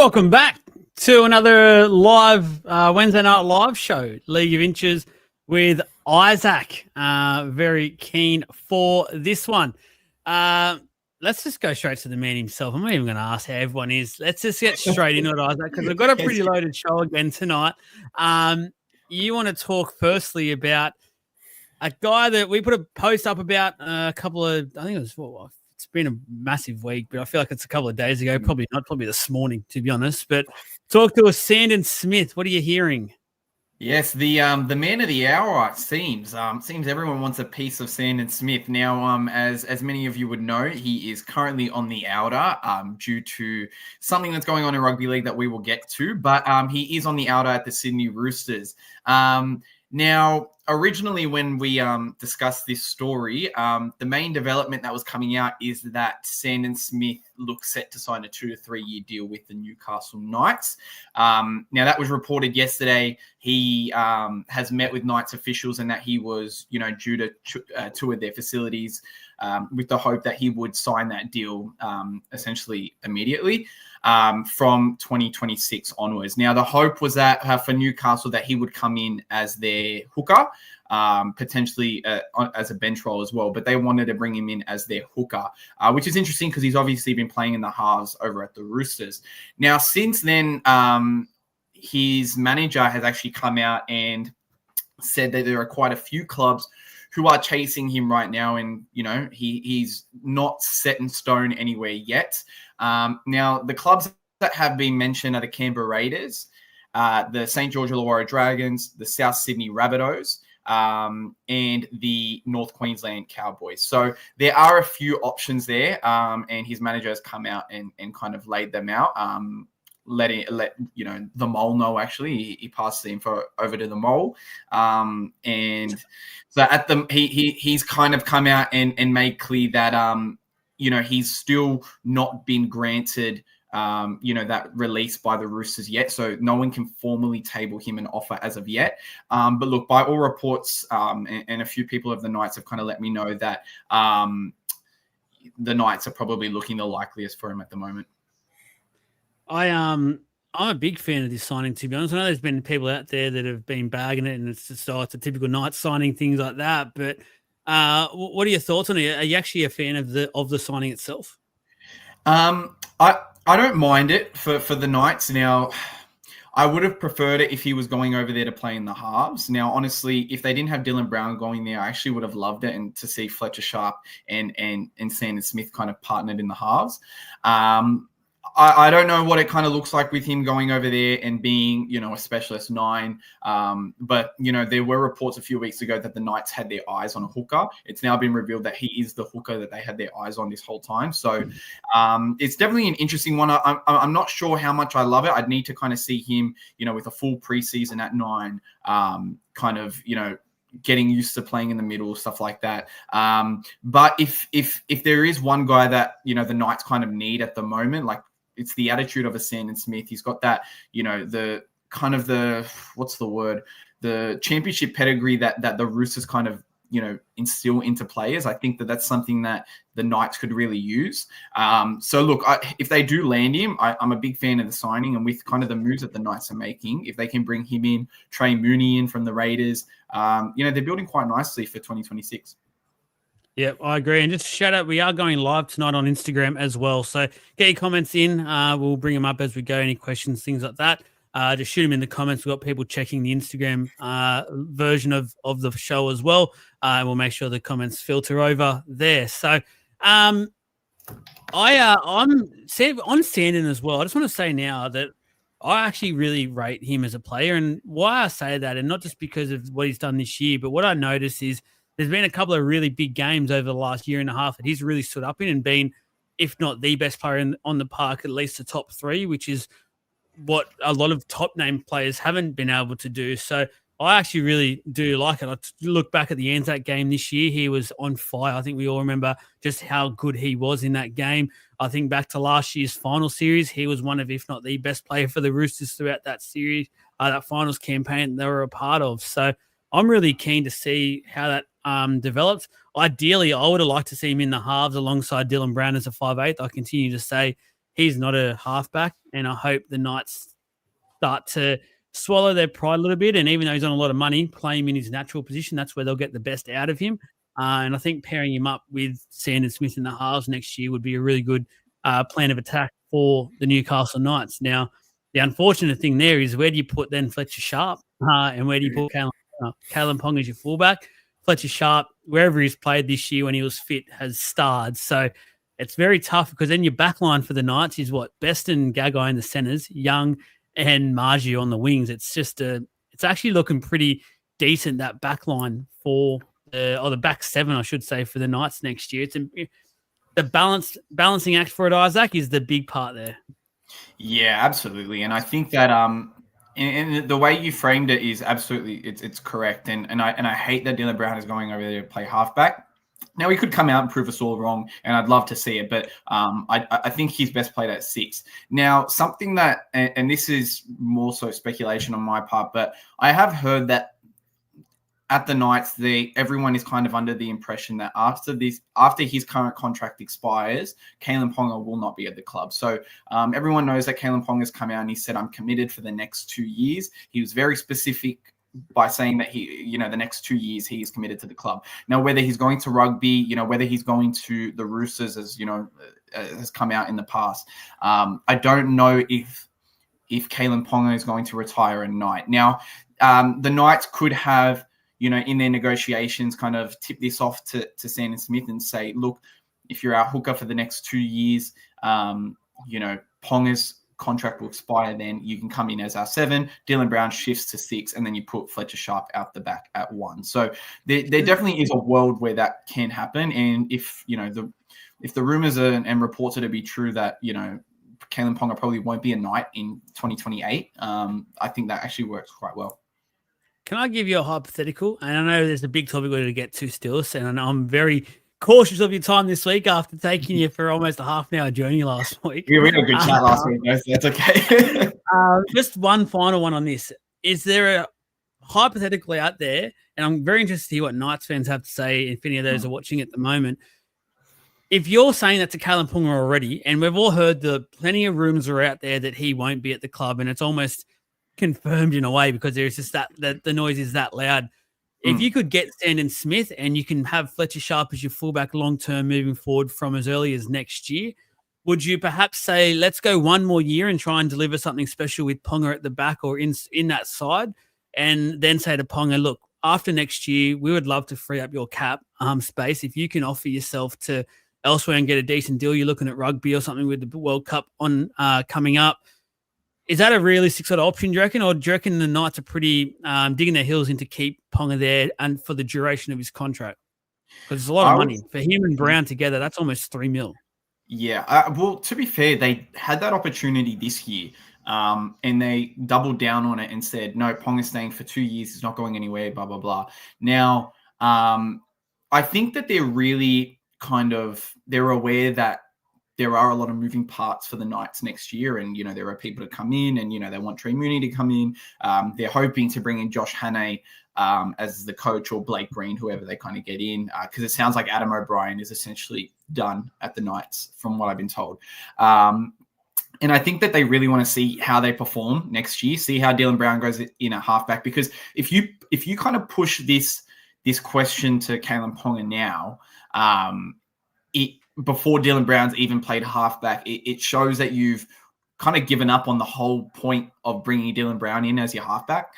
Welcome back to another live Wednesday night live show, League of Inches with Isaac. Very keen for this one. Let's just go straight to the man himself. I'm not even going to ask how everyone is. Let's just get straight into it, Isaac, because we've got a pretty loaded show again tonight. You want to talk firstly about a guy that we put a post up about a couple of, I think it was, it's been a massive week, but I feel like it's a couple of days ago. Probably not, probably this morning, to be honest. But talk to us, Sandon Smith. What are you hearing? Yes, the man of the hour, it seems. Seems everyone wants a piece of Sandon Smith. Now, as many of you would know, he is currently on the outer due to something that's going on in rugby league that we will get to. But he is on the outer at the Sydney Roosters. Now, originally when we discussed this story, the main development that was coming out is that Sandon Smith looks set to sign a 2 to 3 year deal with the Newcastle Knights. Now, that was reported yesterday. He has met with Knights officials and that he was, due to tour their facilities with the hope that he would sign that deal essentially immediately. From 2026 onwards. Now, the hope was that for Newcastle that he would come in as their hooker, potentially as a bench role as well, but they wanted to bring him in as their hooker, which is interesting because he's obviously been playing in the halves over at the Roosters. Now, since then, his manager has actually come out and said that there are quite a few clubs who are chasing him right now. And, he's not set in stone anywhere yet. Now, the clubs that have been mentioned are the Canberra Raiders, the St. George Illawarra Dragons, the South Sydney Rabbitohs, and the North Queensland Cowboys. So there are a few options there, and his manager has come out and kind of laid them out. Let the Mole know. Actually, he passed the info over to the Mole, and so at the he's kind of come out and made clear that he's still not been granted that release by the Roosters yet, so no one can formally table him an offer as of yet. But look, by all reports, and a few people of the Knights have kind of let me know that the Knights are probably looking the likeliest for him at the moment. I'm a big fan of this signing, to be honest. I know there's been people out there that have been bagging it, and it's just it's a typical Knights signing, things like that. But what are your thoughts on it? Are you actually a fan of the signing itself? I don't mind it for the Knights. Now, I would have preferred it if he was going over there to play in the halves. Now, honestly, if they didn't have Dylan Brown going there, I actually would have loved it, and to see Fletcher Sharp and Sandon Smith kind of partnered in the halves. I don't know what it kind of looks like with him going over there and being, a specialist 9. But, there were reports a few weeks ago that the Knights had their eyes on a hooker. It's now been revealed that he is the hooker that they had their eyes on this whole time. So it's definitely an interesting one. I'm not sure how much I love it. I'd need to kind of see him, with a full preseason at 9, kind of, getting used to playing in the middle, stuff like that. But if there is one guy that, the Knights kind of need at the moment, like, it's the attitude of a Sandon Smith. He's got that, the kind of the championship pedigree that the Roosters kind of, instill into players. I think that's something that the Knights could really use. So look, if they do land him, I'm a big fan of the signing, and with kind of the moves that the Knights are making, if they can bring him in, Trey Mooney in from the Raiders, they're building quite nicely for 2026. Yeah, I agree. And just shout out, we are going live tonight on Instagram as well. So get your comments in. We'll bring them up as we go. Any questions, things like that. Just shoot them in the comments. We've got people checking the Instagram version of the show as well. And we'll make sure the comments filter over there. So I'm on Sandon as well. I just want to say now that I actually really rate him as a player. And why I say that, and not just because of what he's done this year, but what I notice is there's been a couple of really big games over the last year and a half that he's really stood up in and been, if not the best player on the park, at least the top 3, which is what a lot of top name players haven't been able to do. So I actually really do like it. I look back at the Anzac game this year. He was on fire. I think we all remember just how good he was in that game. I think back to last year's final series, he was one of, if not the best player for the Roosters throughout that series, that finals campaign they were a part of. So I'm really keen to see how that developed. Ideally, I would have liked to see him in the halves alongside Dylan Brown as a 5'8". I continue to say he's not a halfback, and I hope the Knights start to swallow their pride a little bit. And even though he's on a lot of money, play him in his natural position. That's where they'll get the best out of him. And I think pairing him up with Sandon Smith in the halves next year would be a really good plan of attack for the Newcastle Knights. Now, the unfortunate thing there is, where do you put then Fletcher Sharp and where do you put Kalen Pong as your fullback? Fletcher Sharp, wherever he's played this year when he was fit, has starred. So it's very tough, because then your back line for the Knights is what? Best and Gagai in the centres, Young and Margie on the wings. It's actually looking pretty decent, that back line for the back seven, I should say, for the Knights next year. It's the balancing act for it, Isaac, is the big part there. Yeah, absolutely. And I think that and the way you framed it is absolutely it's correct. And I hate that Dylan Brown is going over there to play halfback. Now, he could come out and prove us all wrong, and I'd love to see it, but I think he's best played at 6. Now, something that, and this is more so speculation on my part, but I have heard that at the Knights, everyone is kind of under the impression that after his current contract expires, Kalen Ponga will not be at the club. So everyone knows that Kalen Ponga has come out and he said, I'm committed for the next 2 years. He was very specific by saying that the next 2 years he is committed to the club. Now, whether he's going to rugby, whether he's going to the Roosters, as has come out in the past, I don't know if Kalen Ponga is going to retire at night. Now, the Knights could have, in their negotiations, kind of tip this off to Sandon Smith and say, look, if you're our hooker for the next 2 years, Ponga's contract will expire, then you can come in as our 7. Dylan Brown shifts to 6, and then you put Fletcher Sharp out the back at 1. So there definitely is a world where that can happen. And if the rumors and reports are to be true that Kalen Ponga probably won't be a Knight in 2028, I think that actually works quite well. Can I give you a hypothetical? And I know there's a big topic we're going to get to still, and I know I'm very cautious of your time this week after taking you for almost a half an hour journey last week. Yeah, we had a good chat last week, so that's okay. Just one final one on this. Is there a hypothetical out there, and I'm very interested to hear what Knights fans have to say, if any of those are watching at the moment. If you're saying that to Kalen Ponga already, and we've all heard plenty of rumors are out there that he won't be at the club, and it's almost confirmed in a way because there's just that the noise is that loud. If you could get Sandon Smith and you can have Fletcher Sharp as your fullback long-term moving forward from as early as next year, would you perhaps say, let's go one more year and try and deliver something special with Ponga at the back or in that side, and then say to Ponga, look, after next year, we would love to free up your cap space. If you can offer yourself to elsewhere and get a decent deal, you're looking at rugby or something with the World Cup on coming up. Is that a realistic sort of option, do you reckon? Or do you reckon the Knights are pretty digging their heels in to keep Ponga there and for the duration of his contract? Because it's a lot of money. For him and Brown together, that's almost $3 million. Yeah. Well, to be fair, they had that opportunity this year and they doubled down on it and said, no, Ponga's staying for 2 years. He's not going anywhere, blah, blah, blah. Now, I think that they're really they're aware that there are a lot of moving parts for the Knights next year. And, there are people to come in and, they want Trey Mooney to come in. They're hoping to bring in Josh Hannay as the coach, or Blake Green, whoever they kind of get in. Because it sounds like Adam O'Brien is essentially done at the Knights from what I've been told. And I think that they really want to see how they perform next year, see how Dylan Brown goes in at halfback. Because if you kind of push this question to Kalen Ponga now, before Dylan Brown's even played halfback, it shows that you've kind of given up on the whole point of bringing Dylan Brown in as your halfback.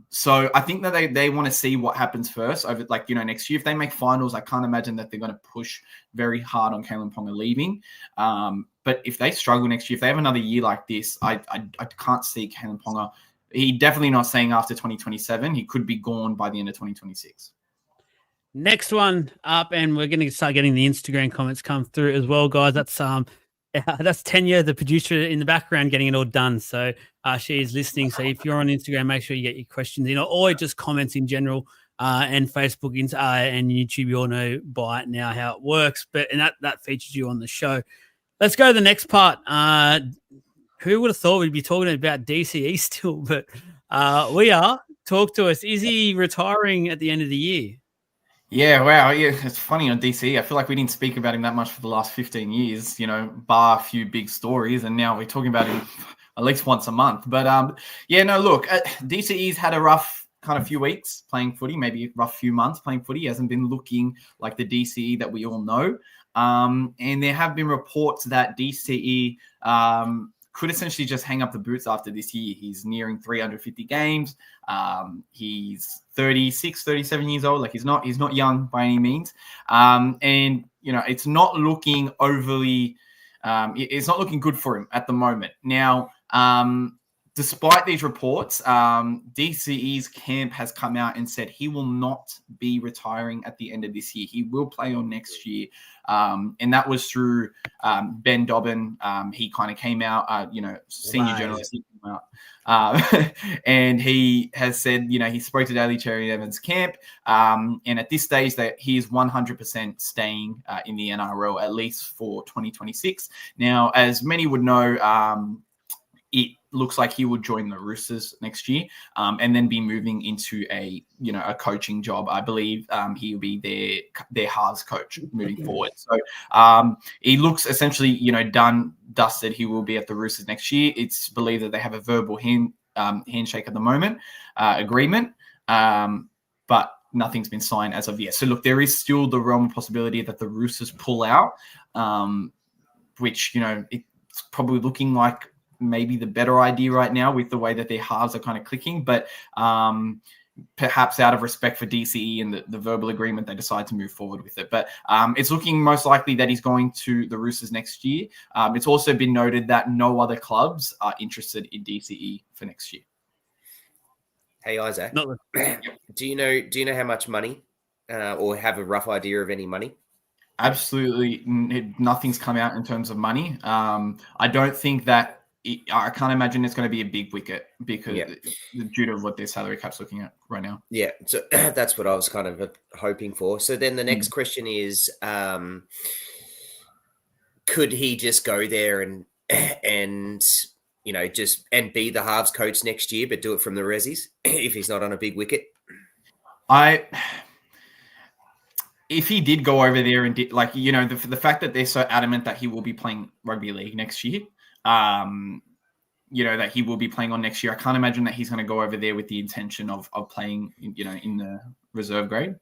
So I think that they want to see what happens first over next year. If they make finals, I can't imagine that they're going to push very hard on Kalen Ponga leaving. But if they struggle next year, if they have another year like this, I can't see Kalen Ponga. He definitely not staying after 2027. He could be gone by the end of 2026. Next one up, and we're going to start getting the Instagram comments come through as well, guys. That's Tanya, the producer in the background, getting it all done. So she is listening. So if you're on Instagram, make sure you get your questions in, or just comments in general, and Facebook and YouTube. You all know by now how it works, and that features you on the show. Let's go to the next part. Who would have thought we'd be talking about DCE still? But we are. Talk to us. Is he retiring at the end of the year? Yeah, wow. Yeah, it's funny on DC. I feel like we didn't speak about him that much for the last 15 years, bar a few big stories. And now we're talking about him at least once a month. But yeah, no, look, DCE's had a rough kind of few weeks playing footy, maybe a rough few months playing footy. He hasn't been looking like the DCE that we all know. And there have been reports that DCE could essentially just hang up the boots after this year. He's nearing 350 games. He's 36, 37 years old. Like he's not young by any means. And it's not looking overly, it's not looking good for him at the moment. Now, despite these reports, DCE's camp has come out and said he will not be retiring at the end of this year. He will play on next year. And that was through Ben Dobbin. He kind of came out, senior journalist. He came out. And he has said, he spoke to Daily Cherry Evans camp. And at this stage, that he is 100% staying in the NRL, at least for 2026. Now, as many would know, it looks like he would join the Roosters next year, and then be moving into a coaching job. I believe he'll be their halves coach moving forward. So he looks essentially done, dusted. He will be at the Roosters next year. It's believed that they have a verbal handshake at the moment, agreement, but nothing's been signed as of yet. So look, there is still the realm of possibility that the Roosters pull out, which it's probably looking like maybe the better idea right now with the way that their halves are kind of clicking, but perhaps out of respect for DCE and the verbal agreement, they decide to move forward with it. But it's looking most likely that he's going to the Roosters next year. It's also been noted that no other clubs are interested in DCE for next year. Hey, Isaac, do you know how much money or have a rough idea of any money? Absolutely. Nothing's come out in terms of money. I don't think that I can't imagine it's going to be a big wicket because due to what their salary cap's looking at right now. Yeah, so that's what I was kind of hoping for. So then the next question is, could he just go there and just be the halves coach next year, but do it from the resis if he's not on a big wicket? If he did go over there and did the fact that they're so adamant that he will be playing rugby league next year, that he will be playing on next year. I can't imagine that he's going to go over there with the intention of playing, in the reserve grade.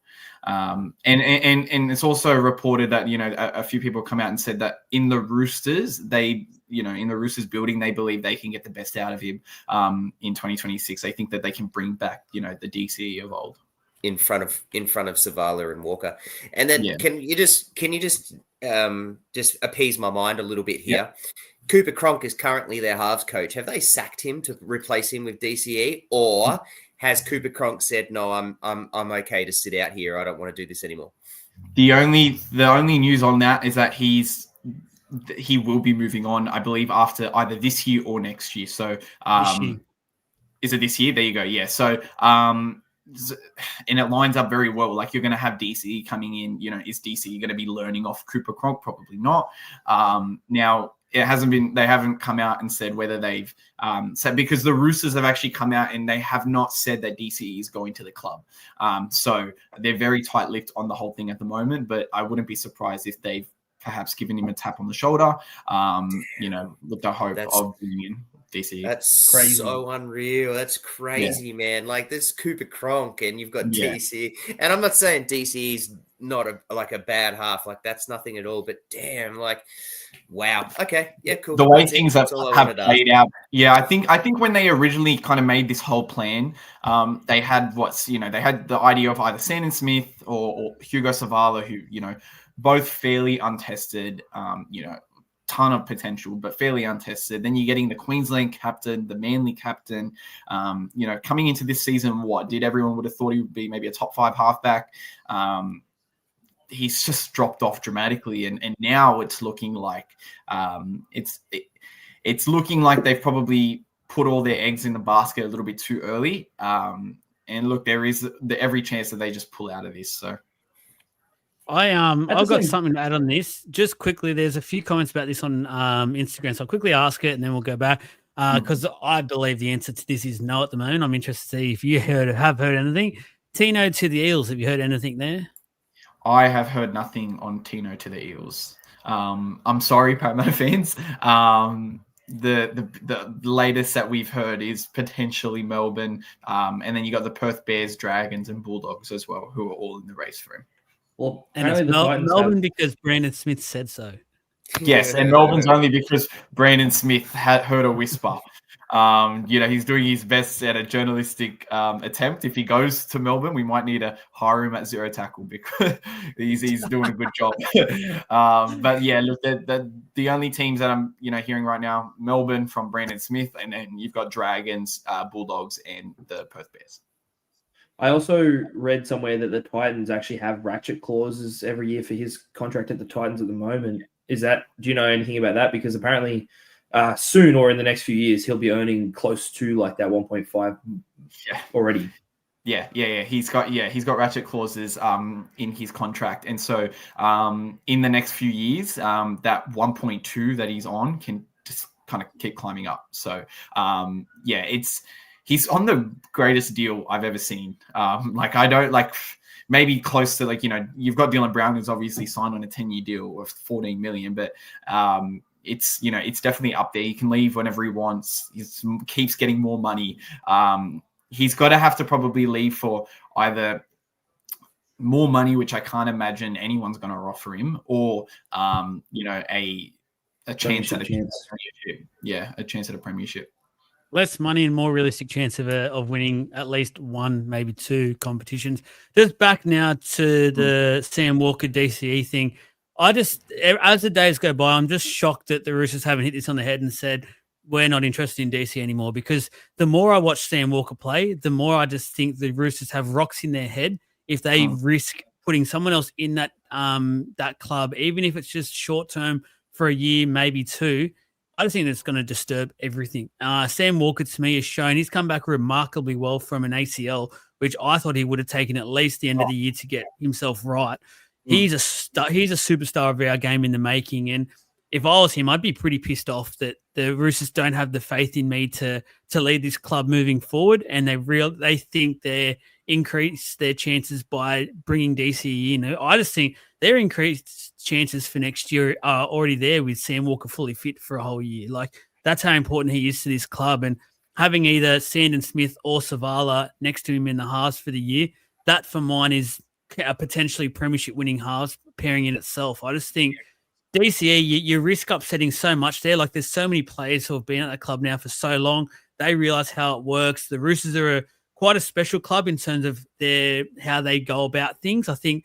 And it's also reported that, a few people come out and said that in the Roosters, in the Roosters building, they believe they can get the best out of him in 2026. They think that they can bring back, the DCE of old. In front of Savala and Walker. And then can you just appease my mind a little bit here? Yep. Cooper Cronk is currently their halves coach. Have they sacked him to replace him with DCE, or has Cooper Cronk said, "No, I'm okay to sit out here. I don't want to do this anymore"? The only news on that is that he will be moving on, I believe, after either this year or next year. So is it this year? There you go. Yeah. So and it lines up very well. Like you're going to have DCE coming in. Is DCE going to be learning off Cooper Cronk? Probably not. Now. They haven't come out and said whether they've said, because the Roosters have actually come out and they have not said that DCE is going to the club. So they're very tight-lipped on the whole thing at the moment, but I wouldn't be surprised if they've perhaps given him a tap on the shoulder, with the hope of bringing in DCE. That's crazy. So unreal. That's crazy, man. Like this Cooper Cronk and you've got DCE. And I'm not saying DCE is not a bad half. Like that's nothing at all, but damn, like, wow. Okay. Yeah, cool. The way things have played out. Yeah, I think when they originally kind of made this whole plan, they had they had the idea of either Sandon Smith or Hugo Savala, who, both fairly untested, ton of potential, but fairly untested. Then you're getting the Queensland captain, the Manly captain, coming into this season, everyone would have thought he would be maybe a top 5 halfback. He's just dropped off dramatically, and now it's looking like it's looking like they've probably put all their eggs in the basket a little bit too early. And look, there is every chance that they just pull out of this. So I've got something to add on this. Just quickly, there's a few comments about this on Instagram, so I'll quickly ask it and then we'll go back. Because I believe the answer to this is no at the moment. I'm interested to see if you have heard anything. Tino to the Eels, have you heard anything there? I have heard nothing on Tino to the Eels. I'm sorry, Parramatta fans. The latest that we've heard is potentially Melbourne, and then you got the Perth Bears, Dragons, and Bulldogs as well, who are all in the race for him. Well, And it's apparently the Titans Melbourne because Brandon Smith said so. Yes, and Melbourne's only because Brandon Smith had heard a whisper. He's doing his best at a journalistic attempt. If he goes to Melbourne, we might need to hire him at zero tackle because he's doing a good job. But yeah, look, the only teams that I'm hearing right now, Melbourne from Brandon Smith, and then you've got Dragons, Bulldogs, and the Perth Bears. I also read somewhere that the Titans actually have ratchet clauses every year for his contract at the Titans at the moment. Do you know anything about that? Because apparently soon or in the next few years, he'll be earning close to like that 1.5 already. Yeah. He's got ratchet clauses in his contract. And so in the next few years, that 1.2 that he's on can just kind of keep climbing up. So he's on the greatest deal I've ever seen. Maybe close to you've got Dylan Brown, who's obviously signed on a 10-year deal of $14 million, but it's definitely up there. He can leave whenever he wants. He keeps getting more money. He's got to have to probably leave for either more money, which I can't imagine anyone's going to offer him, or a chance at a premiership. Yeah, a chance at a premiership. Less money and more realistic chance of winning at least one, maybe two competitions. Just back now to the Sam Walker DCE thing. As the days go by, I'm just shocked that the Roosters haven't hit this on the head and said, we're not interested in DC anymore, because the more I watch Sam Walker play, the more I just think the Roosters have rocks in their head if they risk putting someone else in that club, even if it's just short term for a year, maybe two. I just think that's going to disturb everything. Sam Walker, to me, has shown he's come back remarkably well from an ACL, which I thought he would have taken at least the end of the year to get himself right. He's a superstar of our game in the making. And if I was him, I'd be pretty pissed off that the Roosters don't have the faith in me to lead this club moving forward. And they think they increase their chances by bringing DCE in. I just think their increased chances for next year are already there with Sam Walker fully fit for a whole year. Like, that's how important he is to this club. And having either Sandon Smith or Savala next to him in the halves for the year, that for mine is a potentially premiership winning halves pairing in itself. I just think DCE, you risk upsetting so much there. Like, there's so many players who have been at the club now for so long. They realize how it works. The Roosters are quite a special club in terms of how they go about things. I think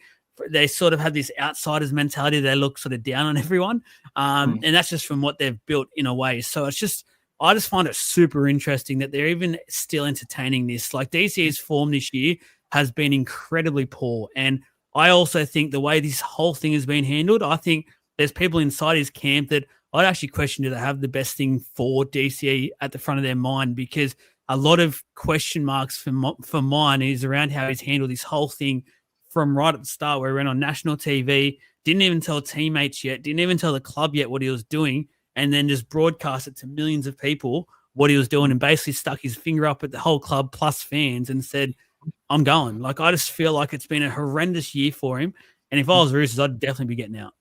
they sort of have this outsiders mentality. They look sort of down on everyone. And that's just from what they've built in a way. So I just find it super interesting that they're even still entertaining this. Like, DCE's form this year has been incredibly poor. And I also think the way this whole thing has been handled, I think there's people inside his camp that I'd actually question, do they have the best thing for DCE at the front of their mind? Because a lot of question marks for mine is around how he's handled this whole thing from right at the start, where he went on national TV, didn't even tell teammates yet, didn't even tell the club yet what he was doing, and then just broadcast it to millions of people what he was doing, and basically stuck his finger up at the whole club plus fans and said, I'm going. Like, I just feel like it's been a horrendous year for him. And if I was Roosters, I'd definitely be getting out.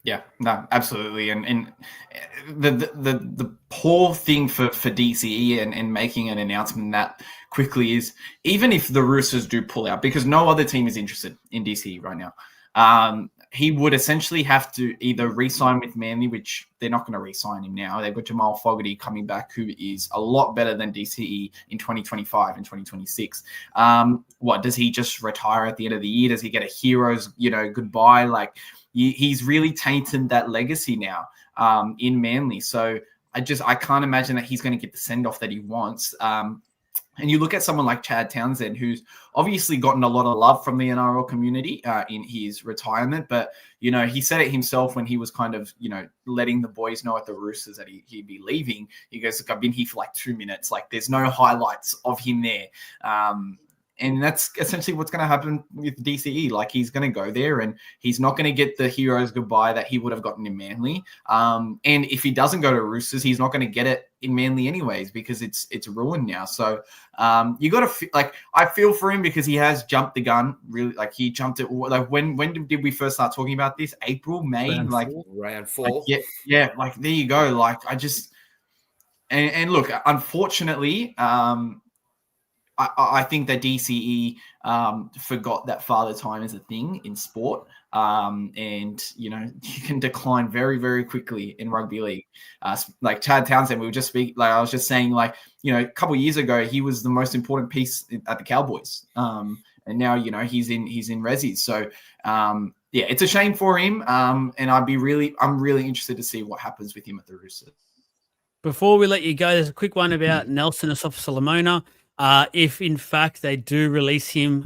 Yeah, no, absolutely. And the poor thing for DCE and making an announcement that quickly is, even if the Roosters do pull out, because no other team is interested in DCE right now, he would essentially have to either re-sign with Manly, which they're not going to re-sign him now. They've got Jamal Fogarty coming back, who is a lot better than DCE in 2025 and 2026. What, does he just retire at the end of the year? Does he get a hero's, goodbye? Like, he's really tainted that legacy now in Manly. So I can't imagine that he's going to get the send-off that he wants. And you look at someone like Chad Townsend, who's obviously gotten a lot of love from the NRL community in his retirement. But, he said it himself when he was kind of, letting the boys know at the Roosters that he'd be leaving. He goes, look, I've been here for like 2 minutes. Like, there's no highlights of him there. And that's essentially what's going to happen with DCE. Like, he's going to go there and he's not going to get the hero's goodbye that he would have gotten in Manly. And if he doesn't go to Roosters, he's not going to get it in Manly anyways, because it's ruined now. So you got to I feel for him, because he has jumped the gun. Really, like, he jumped it. Like, when did we first start talking about this? April, May, round 4. Yeah. Like, there you go. Like, I just and look, unfortunately, I think that DCE forgot that father time is a thing in sport. And, you can decline very, very quickly in rugby league. Like Chad Townsend, I was just saying, a couple of years ago, he was the most important piece at the Cowboys. And now, he's in Resi. So, it's a shame for him. And I'm really interested to see what happens with him at the Roosters. Before we let you go, there's a quick one about Nelson Asafa-Solomona. If in fact they do release him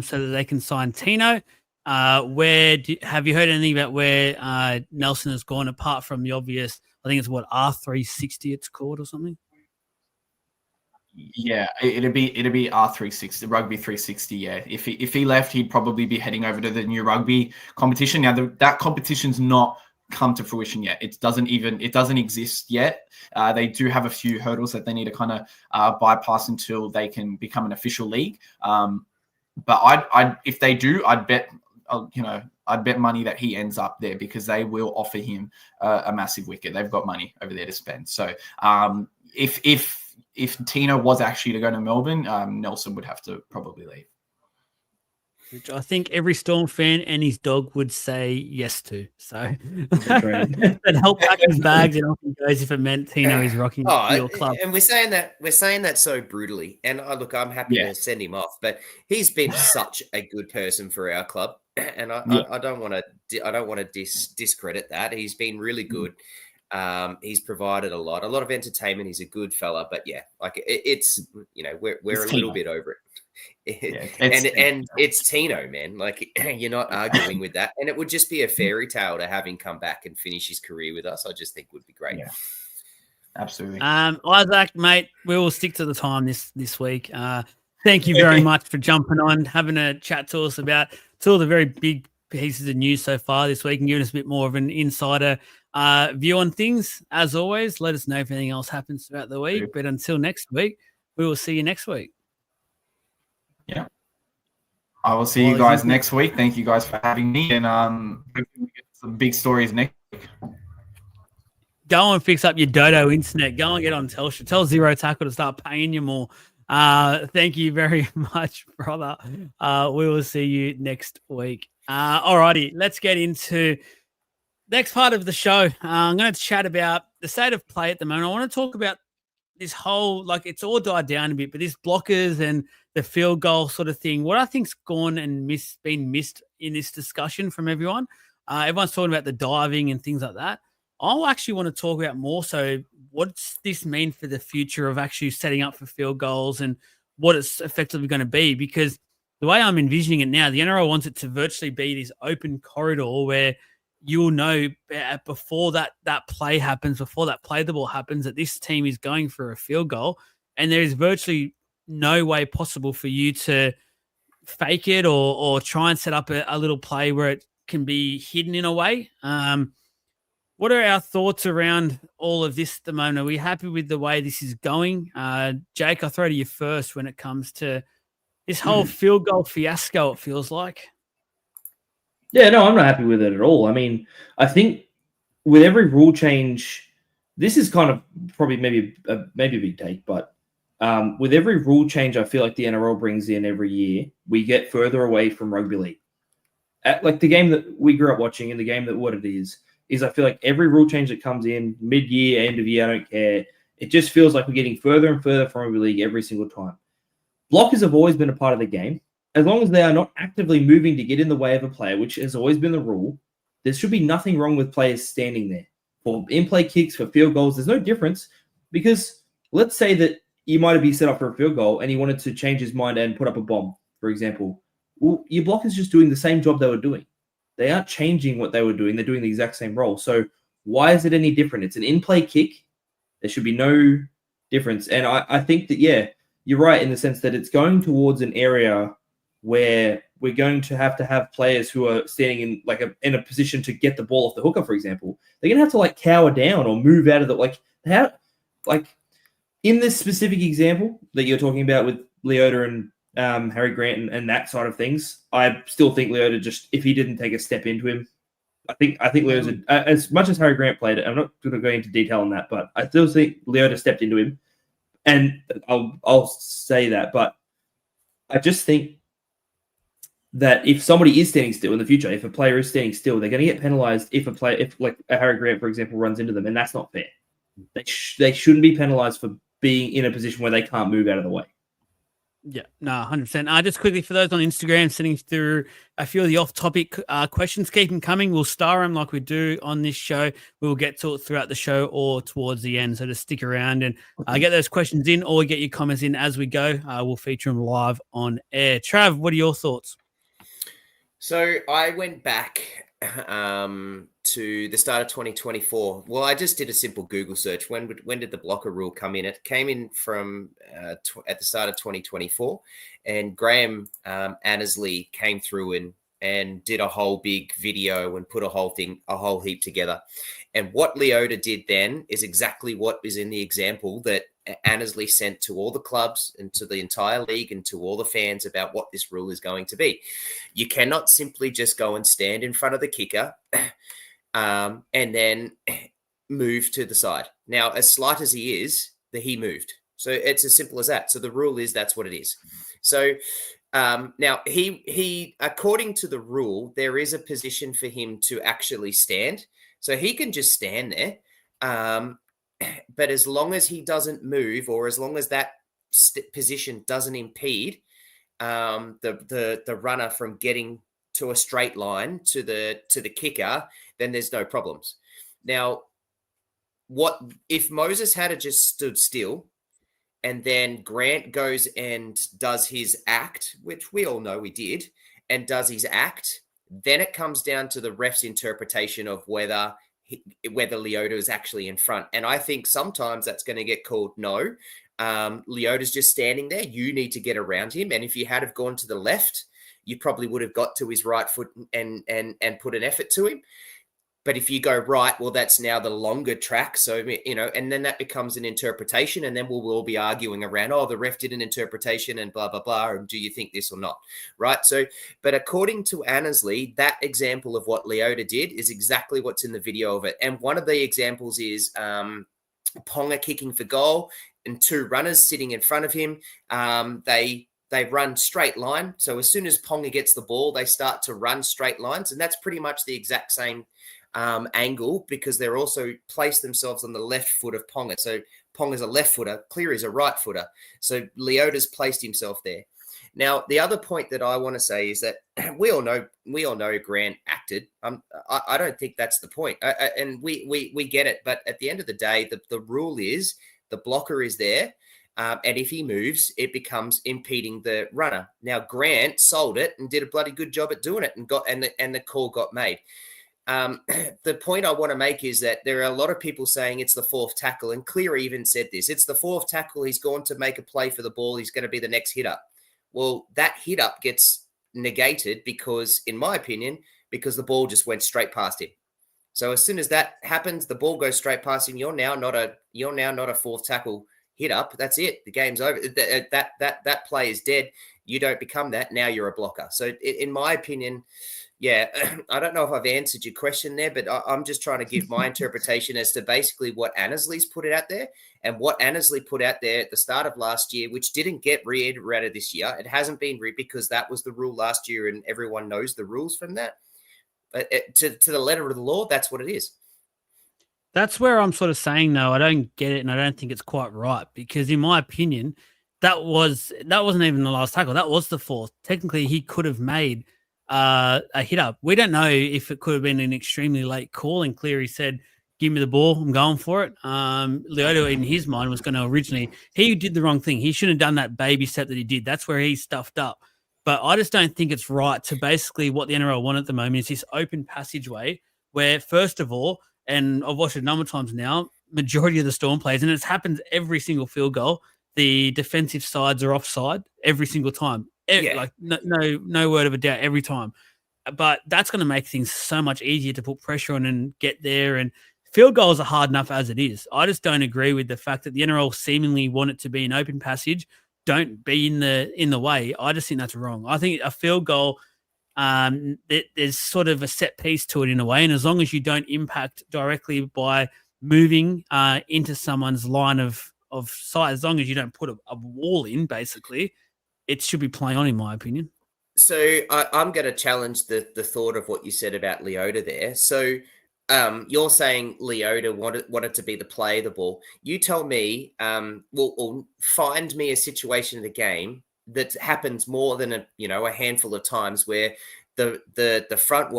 so that they can sign Tino, have you heard anything about where Nelson has gone, apart from the obvious? I think it's R360 it's called or something. Yeah, it'd be R360, Rugby 360. Yeah, if he left, he'd probably be heading over to the new rugby competition. Now that competition's not come to fruition yet. It doesn't exist yet. They do have a few hurdles that they need to kind of bypass until they can become an official league. But I'd if they do, I'd bet money that he ends up there, because they will offer him a massive wicket. They've got money over there to spend. So if Tino was actually to go to Melbourne, Nelson would have to probably leave. Which I think every Storm fan and his dog would say yes to. So that help pack his bags and off he goes if it meant Tino is rocking your club. And we're saying that so brutally. And look, I'm happy to send him off, but he's been such a good person for our club, and I don't want to discredit that. He's been really good. He's provided a lot of entertainment. He's a good fella, but it's we're a little bit over it. And it's Tino, man. Like, you're not arguing with that, and it would just be a fairy tale to have him come back and finish his career with us. I just think would be great. Yeah, absolutely. Isaac, mate, we will stick to the time this week. Thank you very much for jumping on, having a chat to us about two of the very big pieces of news so far this week, and giving us a bit more of an insider view on things. As always, let us know if anything else happens throughout the week. But until next week, we will see you next week. Yeah. I will see you guys next week. Thank you guys for having me, and hopefully we get some big stories next week. Go and fix up your Dodo internet. Go and get on Telstra. Tell Zero Tackle to start paying you more. Thank you very much, brother. We will see you next week. Alrighty, let's get into next part of the show. I'm going to chat about the state of play at the moment. I want to talk about this whole, it's all died down a bit, but this blockers and the field goal sort of thing, what I think's gone and been missed in this discussion from everyone. Everyone's talking about the diving and things like that. I actually want to talk about more so what's this mean for the future of actually setting up for field goals and what it's effectively going to be, because the way I'm envisioning it now, the NRL wants it to virtually be this open corridor where you'll know before that play happens, before that play the ball happens, that this team is going for a field goal, and there is virtually no way possible for you to fake it or try and set up a little play where it can be hidden in a way. What are our thoughts around all of this at the moment? Are we happy with the way this is going? Jake, I'll throw to you first when it comes to this whole field goal fiasco, it feels like. Yeah, no, I'm not happy with it at all. I mean, I think with every rule change, this is kind of probably maybe a big take, but with every rule change, I feel like the NRL brings in every year, we get further away from rugby league. Like the game that we grew up watching and the game that what it is I feel like every rule change that comes in mid-year, end of year, I don't care. It just feels like we're getting further and further from rugby league every single time. Blockers have always been a part of the game. As long as they are not actively moving to get in the way of a player, which has always been the rule, there should be nothing wrong with players standing there. For in-play kicks, for field goals, there's no difference, because let's say that you might have been set up for a field goal and he wanted to change his mind and put up a bomb, for example. Well, your blocker's just doing the same job they were doing. They aren't changing what they were doing. They're doing the exact same role. So why is it any different? It's an in-play kick. There should be no difference. And I think that, you're right in the sense that it's going towards an area where we're going to have players who are standing in like in a position to get the ball off the hooker, for example. They're going to have to like cower down or move out of the in this specific example that you're talking about with Leota and Harry Grant and that side of things. I still think Leota just, if he didn't take a step into him, I think Leota, as much as Harry Grant played it, I'm not going to go into detail on that, but I still think Leota stepped into him, and I'll say that. But I just think that if somebody is standing still in the future, if a player is standing still, they're going to get penalized if like a Harry Grant, for example, runs into them, and that's not fair. They shouldn't be penalized for being in a position where they can't move out of the way. Yeah, no, 100%. Just quickly for those on Instagram, sending through a few of the off-topic questions, keep them coming. We'll star them like we do on this show. We'll get to it throughout the show or towards the end. So just stick around and get those questions in, or get your comments in as we go. We'll feature them live on air. Trav, what are your thoughts? So I went back to the start of 2024. Well, I just did a simple Google search. When did the blocker rule come in? It came in from at the start of 2024, and Graham Annesley came through and did a whole big video and put a whole heap together. And what Leota did then is exactly what is in the example that Annesley sent to all the clubs and to the entire league and to all the fans about what this rule is going to be. You cannot simply just go and stand in front of the kicker and then move to the side. Now, as slight as he is, he moved. So it's as simple as that. So the rule is that's what it is. So now he according to the rule, there is a position for him to actually stand. So he can just stand there. But as long as he doesn't move, or as long as that position doesn't impede the runner from getting to a straight line to the kicker, then there's no problems. Now, what if Moses had just stood still, and then Grant goes and does his act, which we all know he did, and does his act, then it comes down to the ref's interpretation of whether Leota is actually in front. And I think sometimes that's going to get called no. Leota's just standing there. You need to get around him. And if you had have gone to the left, you probably would have got to his right foot and put an effort to him. But if you go right, well, that's now the longer track. So, and then that becomes an interpretation. And then we'll all be arguing around, oh, the ref did an interpretation and blah, blah, blah. And do you think this or not? Right. So, but according to Annesley, that example of what Leota did is exactly what's in the video of it. And one of the examples is Ponga kicking for goal and two runners sitting in front of him. They run straight line. So as soon as Ponga gets the ball, they start to run straight lines. And that's pretty much the exact same angle, because they're also placed themselves on the left foot of Ponga. So Ponga's a left footer, Cleary's a right footer. So Leota's placed himself there. Now, the other point that I want to say is that we all know Grant acted. I don't think that's the point. And we get it. But at the end of the day, the rule is the blocker is there. And if he moves, it becomes impeding the runner. Now, Grant sold it and did a bloody good job at doing it and the call got made. The point I want to make is that there are a lot of people saying it's the fourth tackle, and Cleary even said this. It's the fourth tackle. He's gone to make a play for the ball. He's going to be the next hit up. Well, that hit up gets negated because, in my opinion, because the ball just went straight past him. So as soon as that happens, the ball goes straight past him. You're now not a fourth tackle hit up. That's it. The game's over. That play is dead. You don't become that. Now you're a blocker. So in my opinion, yeah, I don't know if I've answered your question there, but I'm just trying to give my interpretation as to basically what Annesley's put out there, and what Annesley put out there at the start of last year, which didn't get reiterated this year. It hasn't been because that was the rule last year and everyone knows the rules from that. But to the letter of the law, that's what it is. That's where I'm sort of saying, though, I don't get it, and I don't think it's quite right, because in my opinion, that wasn't even the last tackle. That was the fourth. Technically, he could have made a hit up. We don't know if it could have been an extremely late call, and Cleary said, give me the ball, I'm going for it. Leota, in his mind, was going to originally, he did the wrong thing. He shouldn't have done that baby step that he did. That's where he stuffed up. But I just don't think it's right to basically what the NRL want at the moment is this open passageway where, first of all, and I've watched it a number of times now, majority of the Storm players, and it's happened every single field goal, the defensive sides are offside every single time. Like no word of a doubt every time. But that's going to make things so much easier to put pressure on and get there. And field goals are hard enough as it is. I just don't agree with the fact that the NRL seemingly want it to be an open passage. Don't be in the way. I just think that's wrong. I think a field goal, there's sort of a set piece to it in a way. And as long as you don't impact directly by moving into someone's line of sight, as long as you don't put a wall in, basically, it should be playing on, in my opinion. So I'm going to challenge the thought of what you said about Leota there. So you're saying Leota wanted to be the play of the ball. You tell me, well, find me a situation in the game that happens more than a handful of times where the front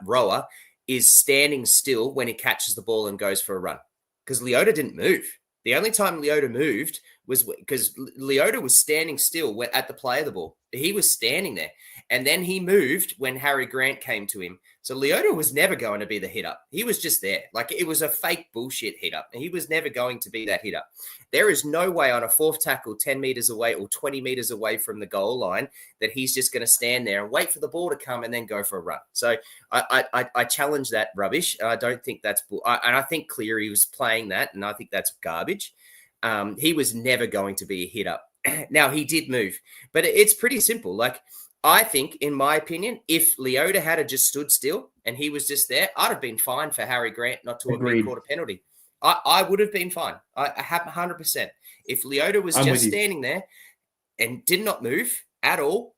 rower is standing still when he catches the ball and goes for a run, because Leota didn't move. The only time Leota moved was because Leota was standing still at the play of the ball. He was standing there. And then he moved when Harry Grant came to him. So Leota was never going to be the hit up. He was just there. Like, it was a fake bullshit hit up. He was never going to be that hit up. There is no way on a fourth tackle 10 meters away or 20 meters away from the goal line that he's just going to stand there and wait for the ball to come and then go for a run. So I challenge that rubbish. I don't think that's and I think Cleary was playing that, and I think that's garbage. He was never going to be a hit up. Now, he did move, but it's pretty simple. Like, I think, in my opinion, if Leota had just stood still and he was just there, I'd have been fine for Harry Grant not to have been caught a penalty. I would have been fine. I have 100%. If Leota was just standing there and did not move at all,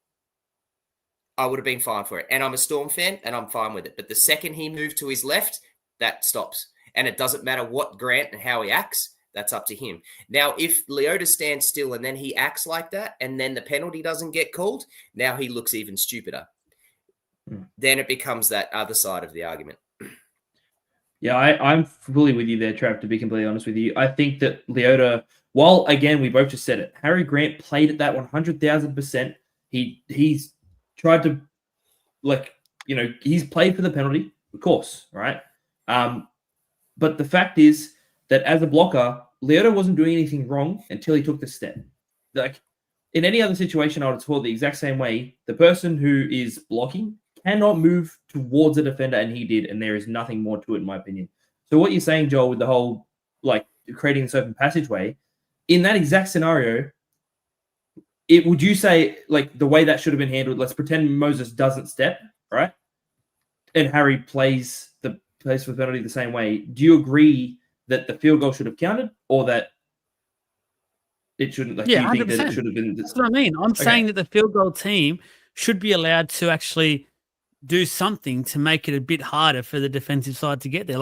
I would have been fine for it. And I'm a Storm fan and I'm fine with it. But the second he moved to his left, that stops. And it doesn't matter what Grant and how he acts. That's up to him. Now, if Leota stands still and then he acts like that and then the penalty doesn't get called, now he looks even stupider. Then it becomes that other side of the argument. Yeah, I'm fully with you there, Trav, to be completely honest with you. I think that Leota, while, again, we both just said it, Harry Grant played at that 100,000%. He's tried to, he's played for the penalty, of course, right? But the fact is that as a blocker, Leota wasn't doing anything wrong until he took the step. Like, in any other situation, I would have thought the exact same way. The person who is blocking cannot move towards a defender, and he did, and there is nothing more to it, in my opinion. So what you're saying, Joel, with the whole, creating this open passageway, in that exact scenario, would you say, the way that should have been handled, let's pretend Moses doesn't step, right? And Harry plays for the penalty the same way. Do you agree that the field goal should have counted, or that it shouldn't? Do you think that it should have been? That's what I mean. I'm saying that the field goal team should be allowed to actually do something to make it a bit harder for the defensive side to get there.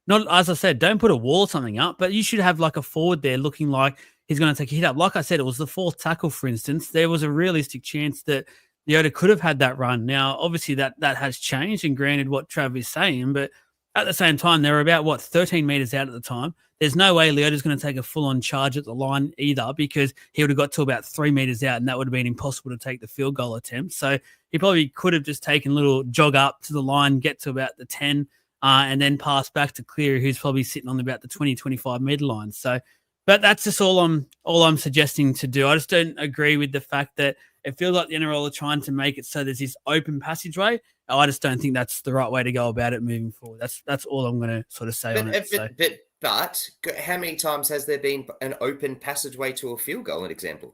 Not, as I said, don't put a wall or something up, but you should have a forward there looking like he's going to take a hit up. Like I said, it was the fourth tackle, for instance. There was a realistic chance that Leota could have had that run. Now, obviously, that has changed, and granted what Trav is saying, but at the same time, they were about, 13 meters out at the time. There's no way Leota's going to take a full-on charge at the line either, because he would have got to about 3 meters out, and that would have been impossible to take the field goal attempt. So he probably could have just taken a little jog up to the line, get to about the 10, and then pass back to Cleary, who's probably sitting on about the 20, 25-meter line. So, but that's just all I'm suggesting to do. I just don't agree with the fact that it feels like the NRL are trying to make it so there's this open passageway. I just don't think that's the right way to go about it moving forward. That's all I'm going to sort of say on it. But how many times has there been an open passageway to a field goal, an example?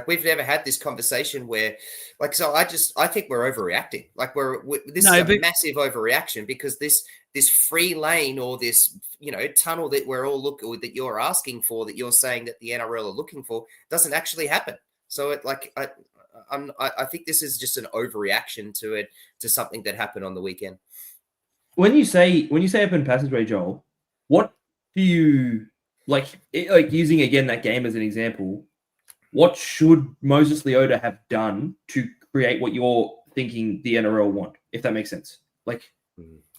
We've never had this conversation where, I think we're overreacting. This is a massive overreaction, because this free lane or this, tunnel that we're all looking, that you're asking for, that you're saying that the NRL are looking for, doesn't actually happen. So I think this is just an overreaction to something that happened on the weekend. When you say open passageway, Joel, what do you using again that game as an example? What should Moses Leota have done to create what you're thinking the NRL want, if that makes sense? I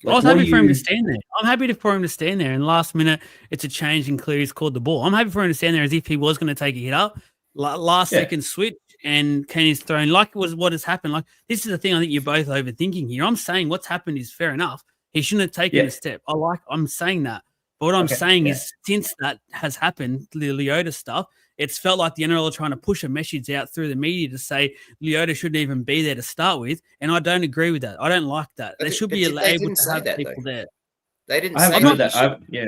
was happy for him to stand there. I'm happy for him to stand there. And last minute, it's a change and Cleary's called the ball. I'm happy for him to stand there as if he was going to take a hit up. Last second switch, and Kenny's thrown. It was what has happened. This is the thing I think you're both overthinking here. I'm saying what's happened is fair enough. He shouldn't have taken a step. I'm saying that. But what I'm Okay, saying yeah. is, since that has happened, the Leota stuff, it's felt like the NRL are trying to push a message out through the media to say Leota shouldn't even be there to start with. And I don't agree with that. I don't like that. There should be They able didn't to say have that, people though. there. They didn't I say haven't heard that. that. Yeah.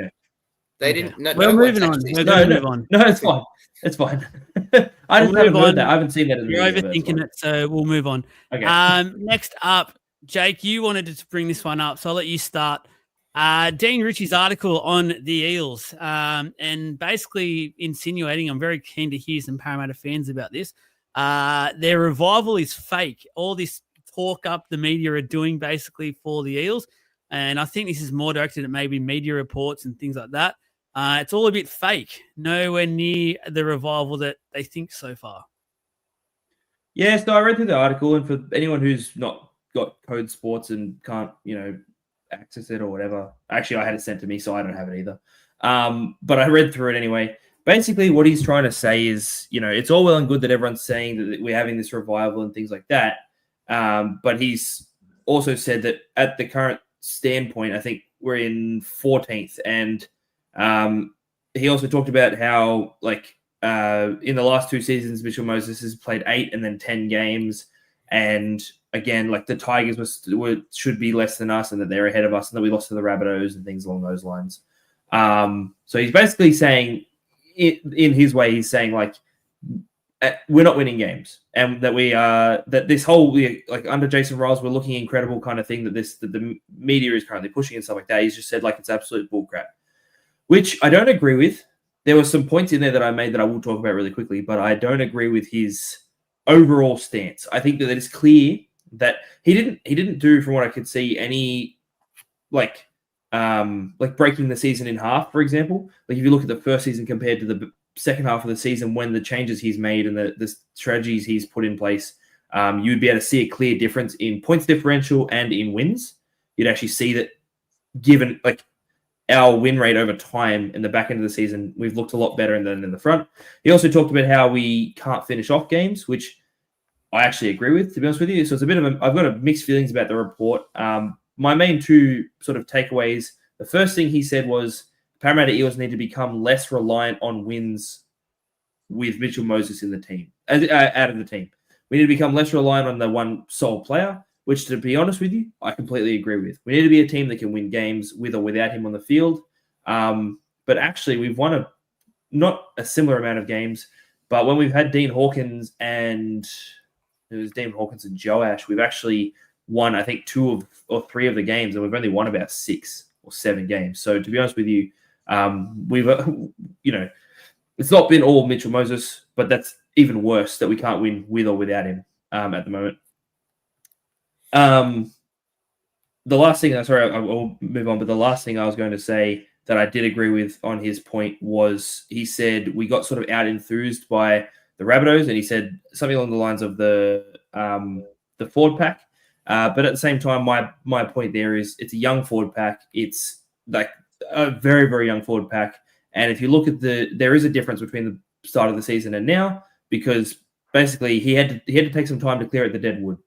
They Okay. didn't. No, We're no one's moving on. actually We're said going to that. move on. No, it's fine. It's fine. I We'll just haven't move heard on. that. I haven't seen that in the You're media. But it's overthinking fine. it, so we'll move on. Okay. Next up, Jake, you wanted to bring this one up, so I'll let you start. Dean Ritchie's article on the Eels, and basically insinuating, I'm very keen to hear some Parramatta fans about this. Their revival is fake. All this talk up the media are doing basically for the Eels, and I think this is more directed at maybe media reports and things like that. It's all a bit fake, nowhere near the revival that they think so far. Yeah, so I read through the article, and for anyone who's not got Code Sports and can't, access it or whatever, actually, I had it sent to me, so I don't have it either. But I read through it anyway. Basically, what he's trying to say is, it's all well and good that everyone's saying that we're having this revival and things like that. But he's also said that at the current standpoint, I think we're in 14th, and he also talked about how, in the last 2 seasons, Mitchell Moses has played 8 and then 10 games. And again, the Tigers should be less than us and that they're ahead of us and that we lost to the Rabbitohs and things along those lines. So he's basically saying, in his way, he's saying, we're not winning games and that that this whole, under Jason Riles, we're looking incredible kind of thing that the media is currently pushing and stuff like that. He's just said, it's absolute bullcrap, which I don't agree with. There were some points in there that I made that I will talk about really quickly, but I don't agree with his overall stance. I think that it's clear that he didn't do, from what I could see, any breaking the season in half, for example. If you look at the first season compared to the second half of the season, when the changes he's made and the strategies he's put in place, you'd be able to see a clear difference in points differential and in wins. You'd actually see that, given our win rate over time in the back end of the season, we've looked a lot better than in the front. He also talked about how we can't finish off games, which I actually agree with, to be honest with you. So it's a bit of I've got mixed feelings about the report. My main 2 sort of takeaways, the first thing he said was Parramatta Eels need to become less reliant on wins with Mitchell Moses in the team, out of the team. We need to become less reliant on the one sole player, which, to be honest with you, I completely agree with. We need to be a team that can win games with or without him on the field. But actually, we've won not a similar amount of games, but when we've had Dean Hawkins and Joe Ash, we've actually won, I think, 2 or 3 of the games, and we've only won about 6 or 7 games. So to be honest with you, we've, it's not been all Mitchell Moses, but that's even worse that we can't win with or without him at the moment. The last thing, I'll move on, but the last thing I was going to say that I did agree with on his point was he said we got sort of out enthused by the Rabbitohs, and he said something along the lines of the forward pack. But at the same time, my point there is it's a young forward pack. It's a very, very young forward pack. And if you look at there is a difference between the start of the season and now, because basically he had to take some time to clear out the dead wood.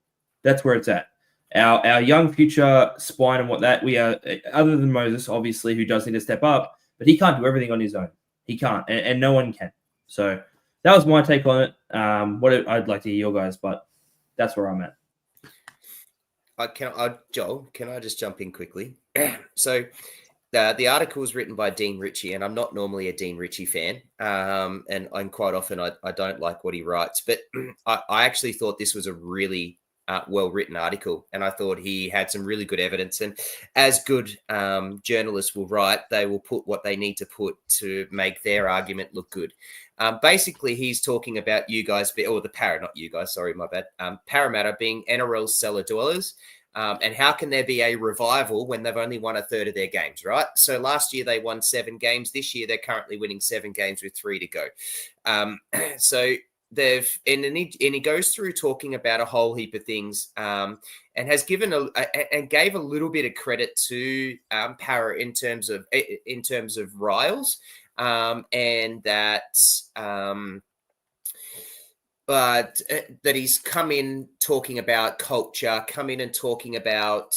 That's where it's at. Our young future spine and what that we are, other than Moses, obviously, who does need to step up, but he can't do everything on his own. He can't, and no one can. So that was my take on it. I'd like to hear your guys, but that's where I'm at. Joel, can I just jump in quickly? So the article was written by Dean Ritchie, and I'm not normally a Dean Ritchie fan, and quite often I don't like what he writes, but I actually thought this was a really well-written article, and I thought he had some really good evidence. And as good journalists will write, they will put what they need to put to make their argument look good. Basically, he's talking about you guys, or the Parra, not you guys, sorry, my bad. Parramatta being NRL cellar dwellers. And how can there be a revival when they've only won a third of their games, right? So last year they won 7 games. This year they're currently winning 7 games with 3 to go. So and he goes through talking about a whole heap of things, and has given and gave a little bit of credit to Parra in terms of Riles, and that but that he's come in talking about culture, come in and talking about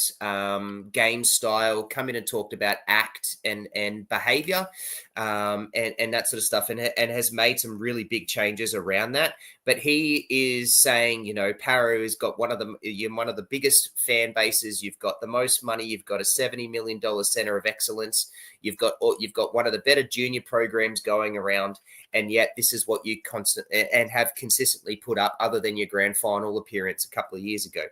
game style, come in and talked about act and behavior, and that sort of stuff, and has made some really big changes around that. But he is saying, you know, Parra has got one of the biggest fan bases. You've got the most money. You've got a $70 million center of excellence. You've got one of the better junior programs going around. And yet this is what you have consistently put up, other than your grand final appearance a couple of years ago.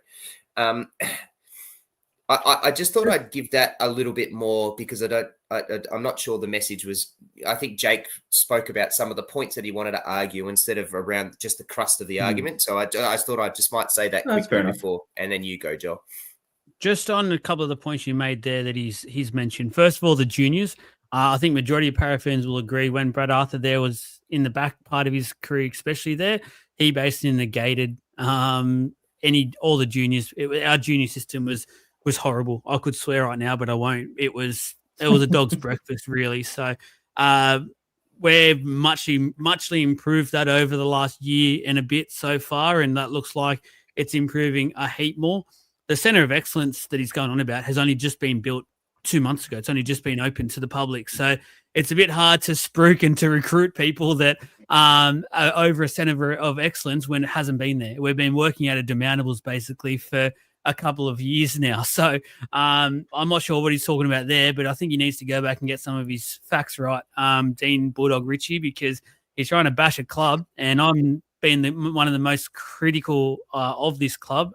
I just thought I'd give that a little bit more, because I'm not sure the message was. I think Jake spoke about some of the points that he wanted to argue instead of around just the crust of the argument. So I thought I just might say that quickly before, and then you go, Joel. Just on a couple of the points you made there that he's mentioned. First of all, the juniors. I think majority of Parra fans will agree when Brad Arthur there was in the back part of his career, especially there, he basically negated all the juniors. Our junior system was horrible. I could swear right now, but I won't. It was a dog's breakfast, really. So we've muchly improved that over the last year and a bit so far, and that looks like it's improving a heap more. The Centre of Excellence that he's going on about has only just been built 2 months ago. It's only just been open to the public. So it's a bit hard to spruik and to recruit people that are over a Centre of Excellence when it hasn't been there. We've been working out of demountables basically for a couple of years now. So I'm not sure what he's talking about there, but I think he needs to go back and get some of his facts right, Dean Bulldog Ritchie, because he's trying to bash a club, and I'm being one of the most critical of this club.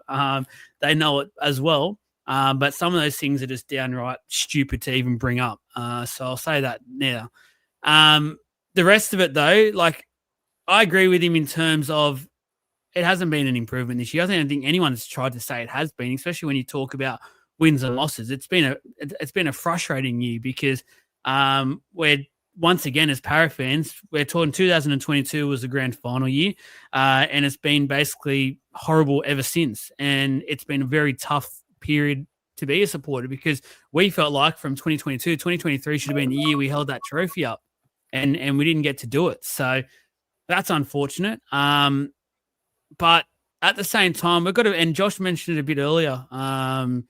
They know it as well. But some of those things are just downright stupid to even bring up. So I'll say that now. The rest of it, though, like, I agree with him in terms of it hasn't been an improvement this year. I don't think anyone's tried to say it has been, especially when you talk about wins and losses. It's been a frustrating year because we're, once again, as Parra fans, we're talking 2022 was the grand final year, and it's been basically horrible ever since. And it's been a very tough period to be a supporter, because we felt like from 2023 should have been the year we held that trophy up, and we didn't get to do it. So that's unfortunate. But at the same time, we've got to, and Josh mentioned it a bit earlier, and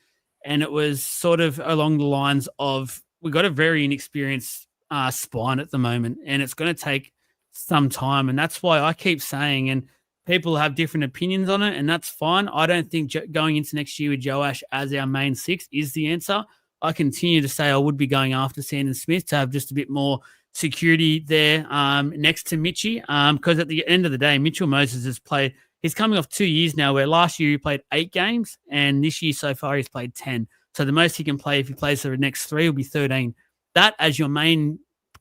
it was sort of along the lines of, we've got a very inexperienced spine at the moment, and it's going to take some time. And that's why I keep saying, and people have different opinions on it, and that's fine. I don't think going into next year with Joash as our main six is the answer. I continue to say I would be going after Sandon Smith to have just a bit more security there next to Mitchie, because at the end of the day, Mitchell Moses has played, he's coming off 2 years now, where last year he played 8 games, and this year so far he's played 10. So the most he can play if he plays for the next 3 will be 13. That as your main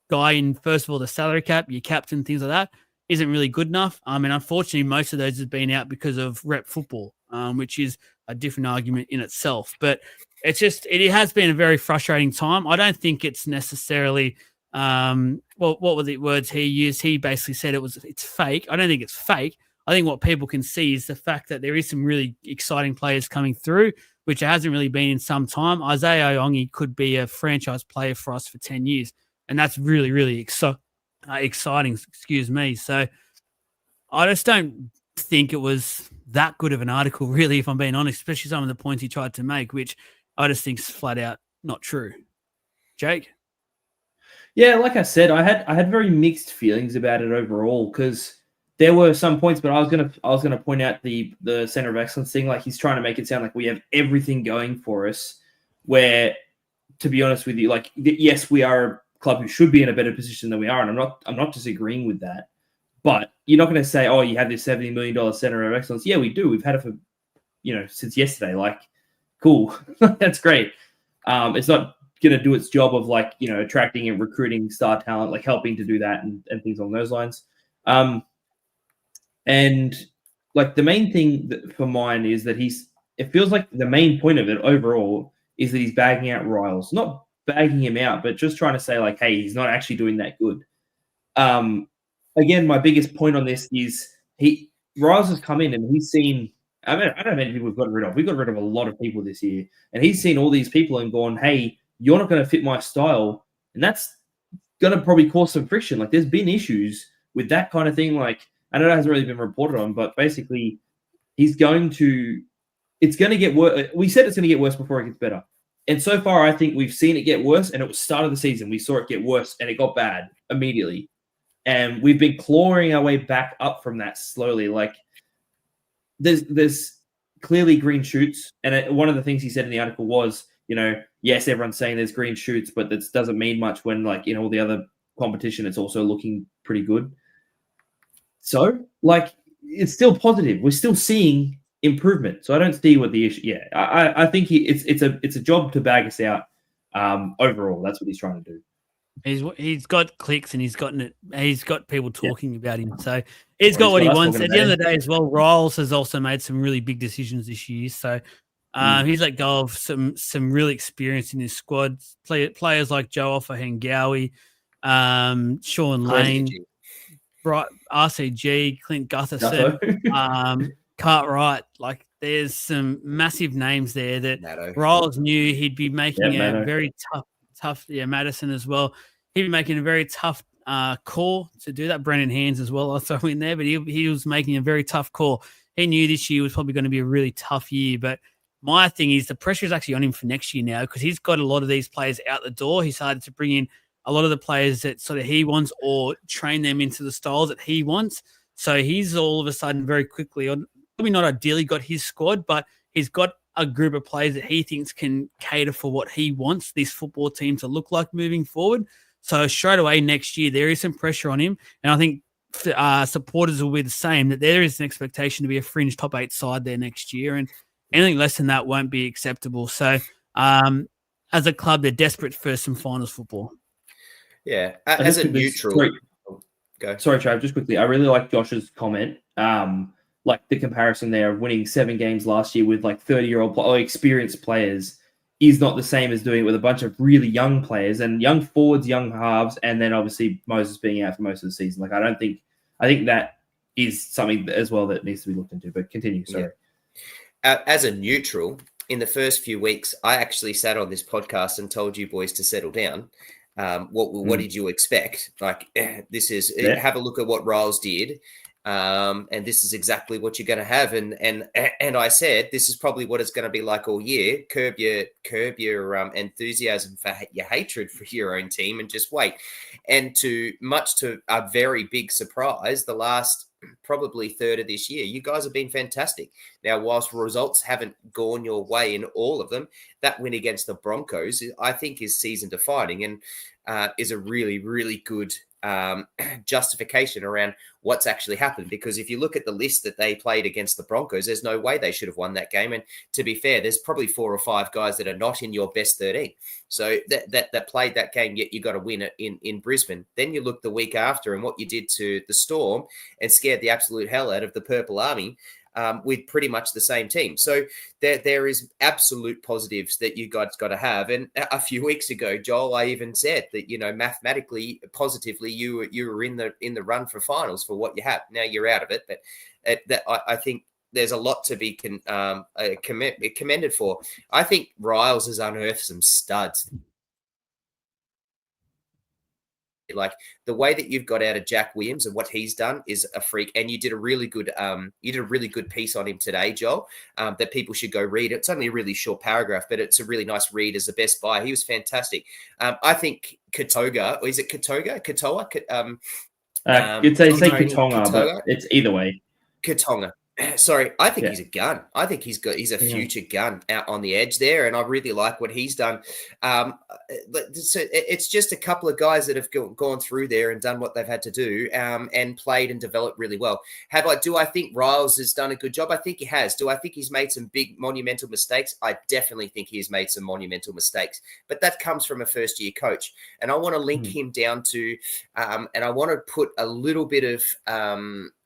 guy in, first of all, the salary cap, your captain, things like that, isn't really good enough. And unfortunately, most of those have been out because of rep football, which is a different argument in itself. But it has been a very frustrating time. I don't think it's necessarily, what were the words he used? He basically said it's fake. I don't think it's fake. I think what people can see is the fact that there is some really exciting players coming through, which it hasn't really been in some time. Isaiah Iongi could be a franchise player for us for 10 years. And that's really, really exciting, excuse me. So I just don't think it was that good of an article, really, if I'm being honest, especially some of the points he tried to make, which I just think is flat out not true. Jake? Yeah, like I said, I had very mixed feelings about it overall, because there were some points, but I was gonna point out the Center of Excellence thing. Like, he's trying to make it sound like we have everything going for us, where, to be honest with you, like, yes, we are a club who should be in a better position than we are, and I'm not disagreeing with that. But you're not going to say, oh, you have this $70 million Center of Excellence. Yeah, we do. We've had it for, since yesterday. Like, cool. That's great. It's not going to do its job of, like, attracting and recruiting star talent, like helping to do that and things along those lines. And like, the main thing for mine is that it feels like the main point of it overall is that he's bagging out Riles, not bagging him out, but just trying to say, like, hey, he's not actually doing that good. Again, my biggest point on this is Riles has come in and he's seen, I don't know how many people we've got rid of. We got rid of a lot of people this year, and he's seen all these people and gone, hey, you're not going to fit my style. And that's going to probably cause some friction. Like, there's been issues with that kind of thing. Like, I know it hasn't really been reported on, but basically it's going to get worse. We said it's going to get worse before it gets better. And so far, I think we've seen it get worse, and it was start of the season. We saw it get worse, and it got bad immediately. And we've been clawing our way back up from that slowly. Like, there's clearly green shoots. And one of the things he said in the article was, yes, everyone's saying there's green shoots, but that doesn't mean much when, like, in all the other competition, it's also looking pretty good. So, like, it's still positive. We're still seeing improvement. So I don't see what the issue. Yeah, I think it's a job to bag us out. Overall, that's what he's trying to do. He's got clicks and he's got people talking about him. So he's got what he wants. At the end of the day as well, Riles has also made some really big decisions this year. So he's let go of some really experience in his squad. Players like Joe Offahengawi, Sean Lane, RCG, Clint Gutherson, Cartwright. Like, there's some massive names there that Riles knew he'd be making a very tough. Yeah, Madison as well. He'd be making a very tough call to do that. Brennan Hands as well, I'll throw in there, but he was making a very tough call. He knew this year was probably going to be a really tough year, but my thing is the pressure is actually on him for next year now, because he's got a lot of these players out the door. He started to bring in a lot of the players that sort of he wants, or train them into the styles that he wants. So he's all of a sudden very quickly, probably not ideally got his squad, but he's got a group of players that he thinks can cater for what he wants this football team to look like moving forward. So straight away next year, there is some pressure on him. And I think supporters will be the same, that there is an expectation to be a fringe top 8 side there next year. And anything less than that won't be acceptable. So as a club, they're desperate for some finals football. Yeah. As a neutral. Sorry, Trav, just quickly. I really like Josh's comment. Like the comparison there of winning 7 games last year with like 30-year-old experienced players is not the same as doing it with a bunch of really young players and young forwards, young halves, and then obviously Moses being out for most of the season. Like, I think that is something as well that needs to be looked into, but continue. Sorry. Yeah. As a neutral, in the first few weeks, I actually sat on this podcast and told you boys to settle down. What did you expect? Like, this is have a look at what Riles did. And this is exactly what you're going to have. And I said, this is probably what it's going to be like all year. Curb your enthusiasm for your hatred for your own team and just wait. And to a very big surprise, the last probably third of this year, you guys have been fantastic. Now, whilst results haven't gone your way in all of them, that win against the Broncos, I think, is season defining and is a really, really good justification around what's actually happened. Because if you look at the list that they played against the Broncos, there's no way they should have won that game. And to be fair, there's probably 4 or 5 guys that are not in your best 13. So that played that game, yet you got to win it in Brisbane. Then you look the week after and what you did to the Storm and scared the absolute hell out of the Purple Army. With pretty much the same team. So there is absolute positives that you guys got to have. And a few weeks ago, Joel, I even said that, mathematically, positively, you were in the run for finals for what you have. Now you're out of it. But I think there's a lot to be commended for. I think Riles has unearthed some studs. Like, the way that you've got out of Jack Williams and what he's done is a freak. And you did a really good piece on him today, Joel, that people should go read. It's only a really short paragraph, but it's a really nice read as a best buy. He was fantastic. I think Katoga, or is it Katoga? Katoa? You'd say Katonga, but it's either way. Katonga. Sorry, I think he's a gun. I think he's a future gun out on the edge there, and I really like what he's done. So it's just a couple of guys that have gone through there and done what they've had to do, and played and developed really well. Do I think Riles has done a good job? I think he has. Do I think he's made some big monumental mistakes? I definitely think he has made some monumental mistakes, but that comes from a first-year coach, and I want to link him down to, and I want to put a little bit of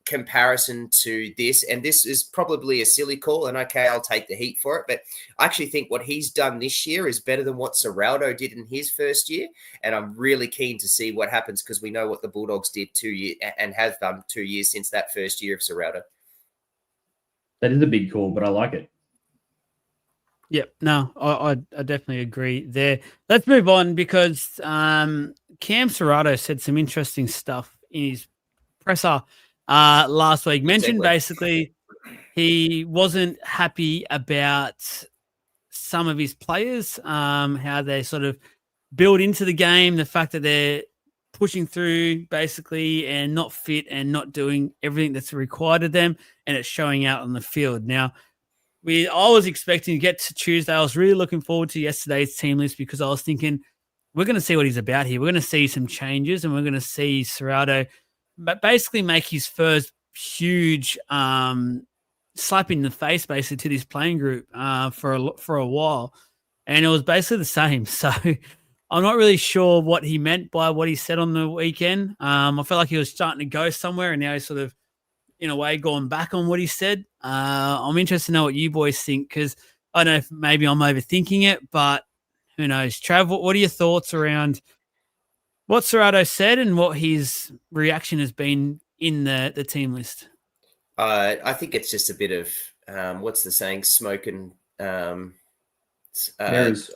comparison to this, and this is probably a silly call, and okay, I'll take the heat for it, but I actually think what he's done this year is better than what Serraldo did in his first year, and I'm really keen to see what happens, because we know what the Bulldogs did 2 years and have done 2 years since that first year of Serraldo. That is a big call, but I like it. Yep, no, I definitely agree there. Let's move on, because Cam Serraldo said some interesting stuff in his presser last week. Mentioned segue. basically he wasn't happy about some of his players, how they sort of build into the game, the fact that they're pushing through basically and not fit and not doing everything that's required of them, and it's showing out on the field. Now, I was expecting to get to Tuesday. I was really looking forward to yesterday's team list because I was thinking we're going to see what he's about here. We're going to see some changes, and we're going to see Serrato basically make his first huge slap in the face, basically, to this playing group for a while, and it was basically the same. So I'm not really sure what he meant by what he said on the weekend. I felt like he was starting to go somewhere, and now he's sort of, in a way, gone back on what he said. I'm interested to know what you boys think, because I don't know if maybe I'm overthinking it, but who knows? Trav, what are your thoughts around what Serrato said and what his reaction has been in the team list? I think it's just a bit of what's the saying? Smoke and Mirrors.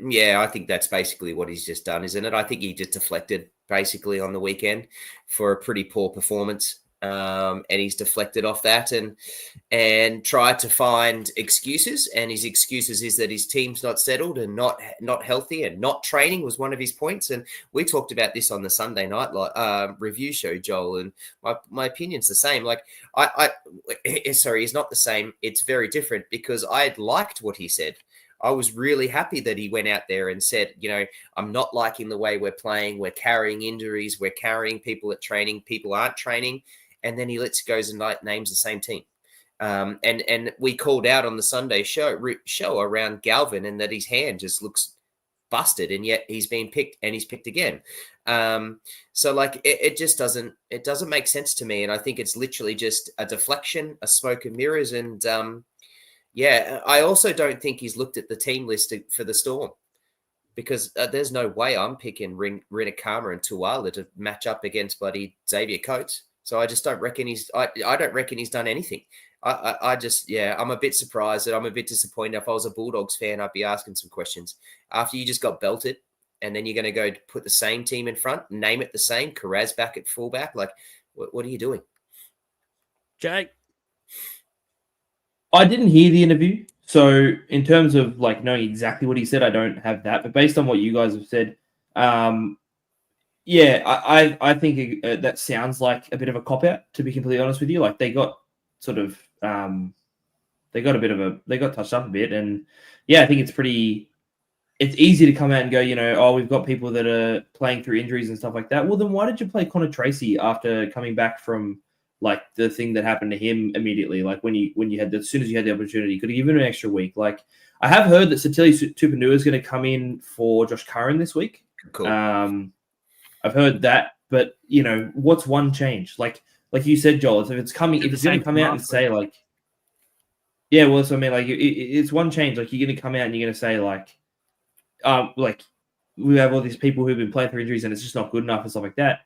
yeah, I think that's basically what he's just done, isn't it? I think he just deflected basically on the weekend for a pretty poor performance. And he's deflected off that and tried to find excuses. And his excuses is that his team's not settled and not healthy and not training was one of his points. And we talked about this on the Sunday night review show, Joel. And my opinion's the same. Like sorry, it's not the same. It's very different because I had liked what he said. I was really happy that he went out there and said, I'm not liking the way we're playing. We're carrying injuries. We're carrying people at training. People aren't training. And then he goes and names the same team. And we called out on the Sunday show around Galvin and that his hand just looks busted, and yet he's been picked and he's picked again. So like it just doesn't make sense to me. And I think it's literally just a deflection, a smoke and mirrors. And yeah, I also don't think he's looked at the team list for the Storm, because there's no way I'm picking Rinakama and Tuala to match up against bloody Xavier Coates. So I just don't reckon I don't reckon he's done anything. I just, yeah, I'm a bit surprised and I'm a bit disappointed. If I was a Bulldogs fan, I'd be asking some questions. After you just got belted and then you're going to go put the same team in front, name it the same, Carraz back at fullback. Like, what are you doing? Jake? I didn't hear the interview. So in terms of like knowing exactly what he said, I don't have that. But based on what you guys have said, yeah, I think that sounds like a bit of a cop-out, to be completely honest with you. Like they got sort of, they got touched up a bit. And yeah, I think it's easy to come out and go, we've got people that are playing through injuries and stuff like that. Well, then why did you play Connor Tracy after coming back from like the thing that happened to him immediately? Like as soon as you had the opportunity, could have given him an extra week. Like I have heard that Satili Tupanua is going to come in for Josh Curran this week. Cool. I've heard that, but what's one change? Like you said, Joel, if it's going to come out and say like, yeah, well, so I mean, like it's one change. Like you're going to come out and you're going to say like we have all these people who've been playing through injuries and it's just not good enough and stuff like that.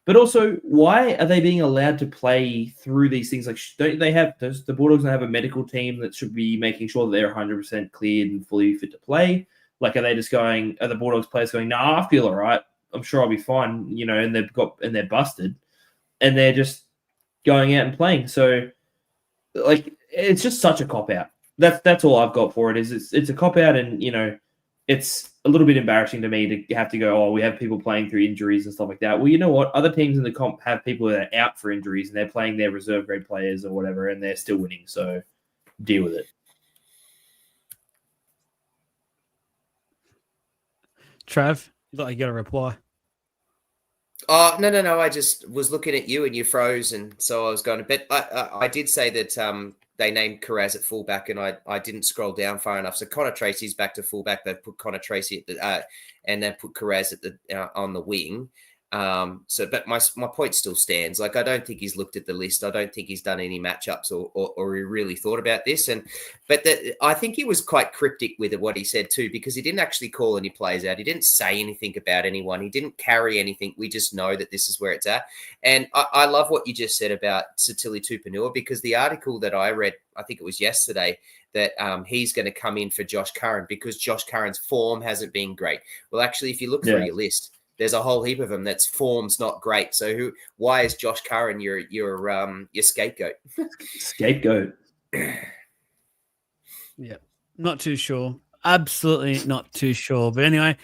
But also, why are they being allowed to play through these things? Like, don't they have the Bulldogs don't have a medical team that should be making sure that they're 100% cleared and fully fit to play? Like, are the Bulldogs players going, nah, I feel all right. I'm sure I'll be fine, and they're busted, and they're just going out and playing. So, like, it's just such a cop out. That's all I've got for it. It's a cop out, and it's a little bit embarrassing to me to have to go, we have people playing through injuries and stuff like that. Well, you know what? Other teams in the comp have people that are out for injuries and they're playing their reserve grade players or whatever, and they're still winning. So deal with it. Trav, you got a reply. Oh, no. I just was looking at you and you froze. And so I was going to bet. I did say that they named Carraz at fullback, and I didn't scroll down far enough. So Connor Tracy's back to fullback. They put Connor Tracy at and then put Carraz at on the wing. But my point still stands. Like, I don't think he's looked at the list. I don't think he's done any matchups or he really thought about this. But I think he was quite cryptic with what he said too, because he didn't actually call any players out. He didn't say anything about anyone. He didn't carry anything. We just know that this is where it's at. And I love what you just said about Satili Tupanua, because the article that I read, I think it was yesterday, that he's going to come in for Josh Curran because Josh Curran's form hasn't been great. Well, actually, if you look through your list, There's a whole heap of them that's form's not great. So why is Josh Curran your scapegoat? Scapegoat. Yeah, not too sure. Absolutely not too sure. But anyway,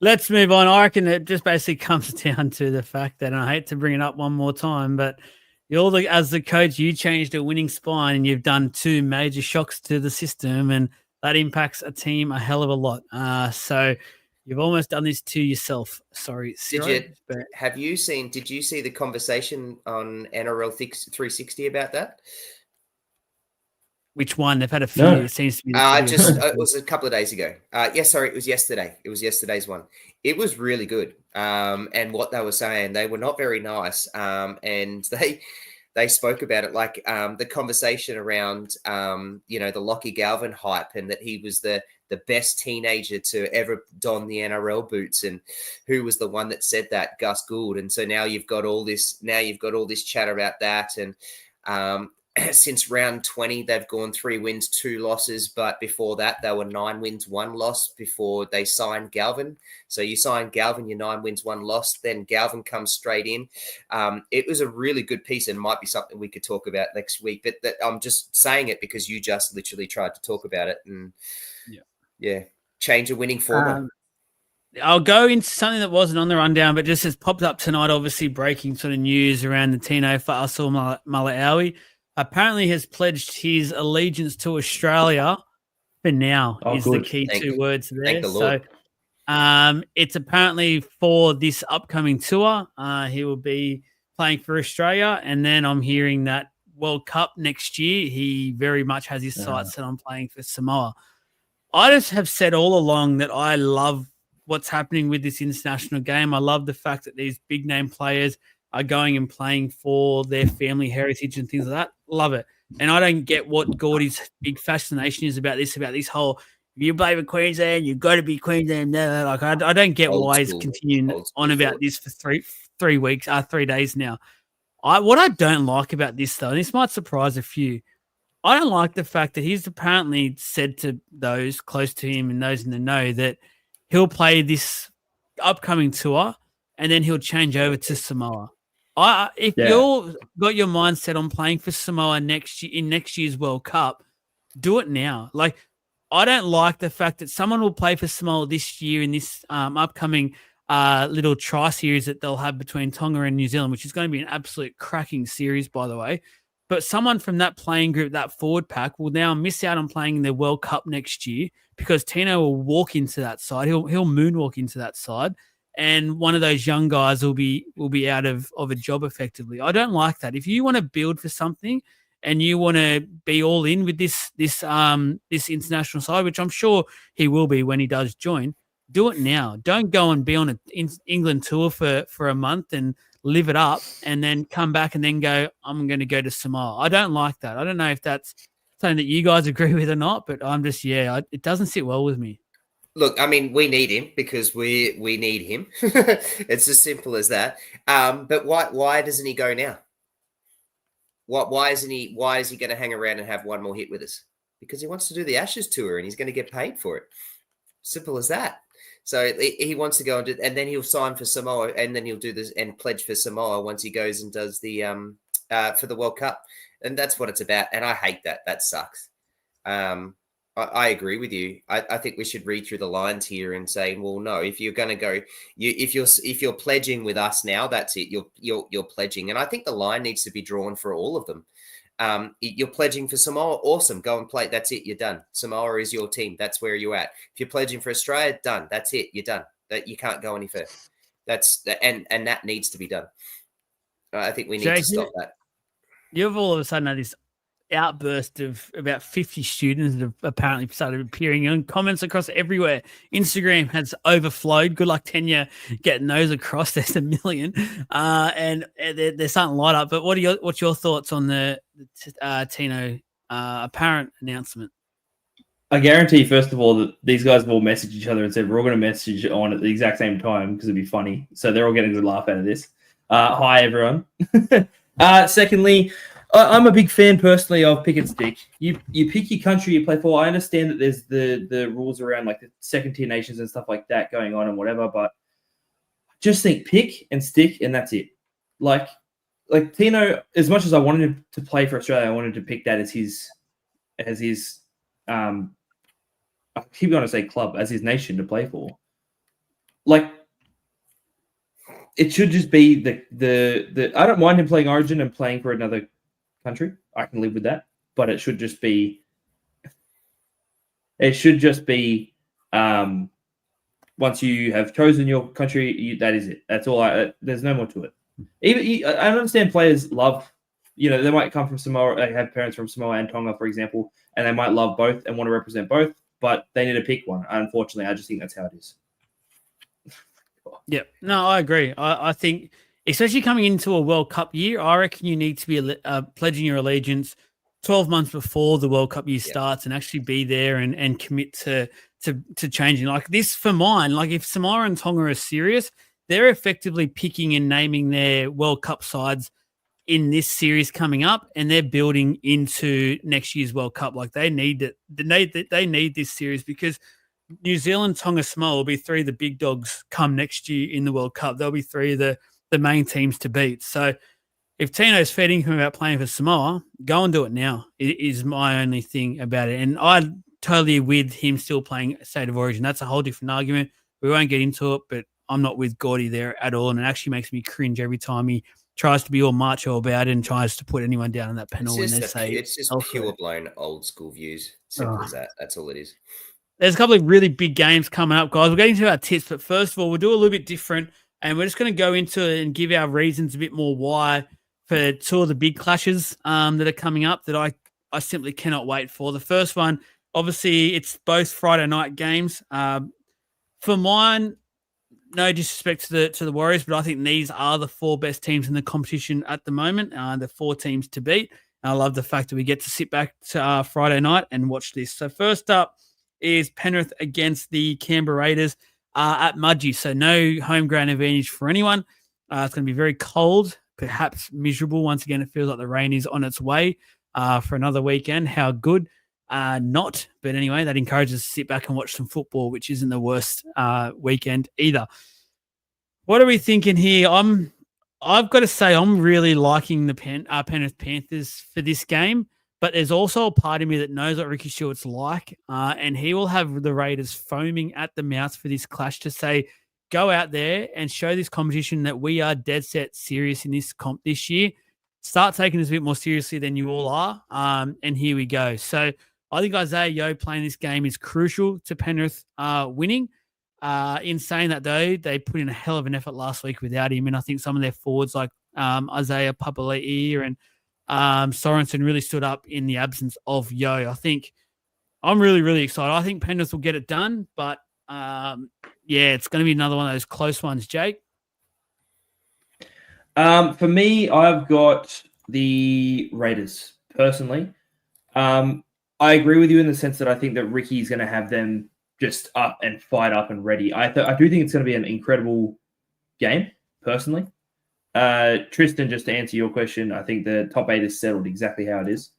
let's move on. I reckon it just basically comes down to the fact that, and I hate to bring it up one more time, but as the coach, you changed a winning spine and you've done 2 major shocks to the system, and that impacts a team a hell of a lot. So you've almost done this to yourself. Sorry, Ciro, did you see the conversation on NRL 360 about that? Which one? They've had a few. No. It seems to be. It was a couple of days ago. It was yesterday. It was yesterday's one. It was really good. And what they were saying, they were not very nice. And they spoke about it like the conversation around, the Lockie Galvin hype, and that he was the best teenager to ever don the NRL boots, and who was the one that said that? Gus Gould. And so now you've got all this chat about that, and since round 20, they've gone 3 wins, 2 losses. But before that, they were 9 wins, 1 loss before they signed Galvin. So you sign Galvin, you're 9 wins, 1 loss. Then Galvin comes straight in. It was a really good piece, and might be something we could talk about next week. But I'm just saying it because you just literally tried to talk about it. And change a winning formula. I'll go into something that wasn't on the rundown, but just has popped up tonight, obviously breaking sort of news around the Tino Fa'asau Mala'awi. Apparently has pledged his allegiance to Australia for now, is the key 2 words there. Thank the Lord. So it's apparently for this upcoming tour. He will be playing for Australia. And then I'm hearing that World Cup next year, he very much has his sights set on playing for Samoa. I just have said all along that I love what's happening with this international game. I love the fact that these big name players are going and playing for their family heritage and things like that. Love it. And I don't get what Gordy's big fascination is about this whole, if you play for Queensland, you've got to be Queensland. Like, I don't get why he's continuing on about this for 3 days now. What I don't like about this, though, and this might surprise a few, I don't like the fact that he's apparently said to those close to him and those in the know that he'll play this upcoming tour and then he'll change over to Samoa. If you've got your mind set on playing for Samoa next year in next year's World Cup, do it now. Like, I don't like the fact that someone will play for Samoa this year in this upcoming little tri series that they'll have between Tonga and New Zealand, which is going to be an absolute cracking series, by the way. But someone from that playing group, that forward pack, will now miss out on playing in the World Cup next year because Tino will walk into that side. He'll moonwalk into that side. And one of those young guys will be out of a job effectively. I don't like that. If you want to build for something and you want to be all in with this international side, which I'm sure he will be when he does join, do it now. Don't go and be on an England tour for a month and live it up and then come back and then go, I'm going to go to Samoa. I don't like that. I don't know if that's something that you guys agree with or not, but I'm just, it doesn't sit well with me. Look, I mean, we need him because we need him. It's as simple as that. But why doesn't he go now? Why is he going to hang around and have one more hit with us? Because he wants to do the Ashes tour and he's going to get paid for it. Simple as that. So he wants to go and then he'll sign for Samoa, and then he'll do this and pledge for Samoa once he goes and does the for the World Cup. And that's what it's about. And I hate that. That sucks. I agree with you. I think we should read through the lines here and say, well, no, if you're going to go, if you're pledging with us now, that's it. You're pledging, and I think the line needs to be drawn for all of them. You're pledging for Samoa, awesome, go and play. That's it. You're done. Samoa is your team. That's where you're at. If you're pledging for Australia, done. That's it. You're done. That you can't go any further. And that needs to be done. I think we need to stop that. You've all of a sudden had this outburst of about 50 students that have apparently started appearing in comments across everywhere. Instagram has overflowed. Good luck, Tenya, getting those across. There's a million, and they're starting to light up. But what's your thoughts on the Tino apparent announcement? I guarantee, first of all, that these guys will message each other and say we're all going to message on at the exact same time because it'd be funny. So they're all getting a good laugh out of this. Hi, everyone. Secondly, I'm a big fan personally of pick and stick. You pick your country you play for. I understand that there's the rules around like the second tier nations and stuff like that going on and whatever, but just think pick and stick, and that's it. Like Tino, as much as I wanted him to play for Australia, I wanted to pick that as his I keep going to say club, as his nation to play for. Like, it should just be the I don't mind him playing Origin and playing for another country. I can live with that. But it should just be once you have chosen your country, that is it. That's all. There's no more to it. Even I understand players love, they might come from Samoa, they have parents from Samoa and Tonga, for example, and they might love both and want to represent both, but they need to pick one. Unfortunately, I just think that's how it is. Yeah, no, I agree. I think, especially coming into a World Cup year, I reckon you need to be pledging your allegiance 12 months before the World Cup year starts and actually be there and commit to changing. Like this for mine, like if Samoa and Tonga are serious, they're effectively picking and naming their World Cup sides in this series coming up, and they're building into next year's World Cup. Like they need it. They need this series because New Zealand, Tonga, Samoa will be three of the big dogs come next year in the World Cup. They'll be three of the main teams to beat. So if Tino's feeding him about playing for Samoa, go and do it now. It is my only thing about it. And I totally with him still playing State of Origin. That's a whole different argument. We won't get into it, but I'm not with Gordy there at all. And it actually makes me cringe every time he tries to be all macho about it and tries to put anyone down in that panel when they say it's just pure blown old school views. Simple as that. That's all it is. There's a couple of really big games coming up, guys. We're getting to our tips, but first of all, we'll do a little bit different, and we're just going to go into it and give our reasons a bit more why for two of the big clashes that are coming up that I simply cannot wait for. The first one, obviously, it's both Friday night games. For mine, no disrespect to the Warriors, but I think these are the four best teams in the competition at the moment. The four teams to beat. And I love the fact that we get to sit back to Friday night and watch this. So first up is Penrith against the Canberra Raiders at Mudgee. So no home ground advantage for anyone. It's going to be very cold, perhaps miserable. Once again, it feels like the rain is on its way for another weekend. How good? Not. But anyway, that encourages us to sit back and watch some football, which isn't the worst weekend either. What are we thinking here? I've got to say I'm really liking the Penrith Panthers for this game. But there's also a part of me that knows what Ricky Stewart's like, and he will have the Raiders foaming at the mouth for this clash to say, go out there and show this competition that we are dead set serious in this comp this year. Start taking this a bit more seriously than you all are, and here we go. So I think Isaiah Yeo playing this game is crucial to Penrith winning. In saying that, though, they put in a hell of an effort last week without him, and I think some of their forwards like Isaiah Papali'i and Sorensen really stood up in the absence of Yo. I think I'm really, really excited. I think Penrith will get it done, but it's going to be another one of those close ones, Jake. For me, I've got the Raiders, personally. I agree with you in the sense that I think that Ricky's going to have them just up and fired up and ready. I do think it's going to be an incredible game, personally. Tristan, just to answer your question, I think the top 8 is settled exactly how it is.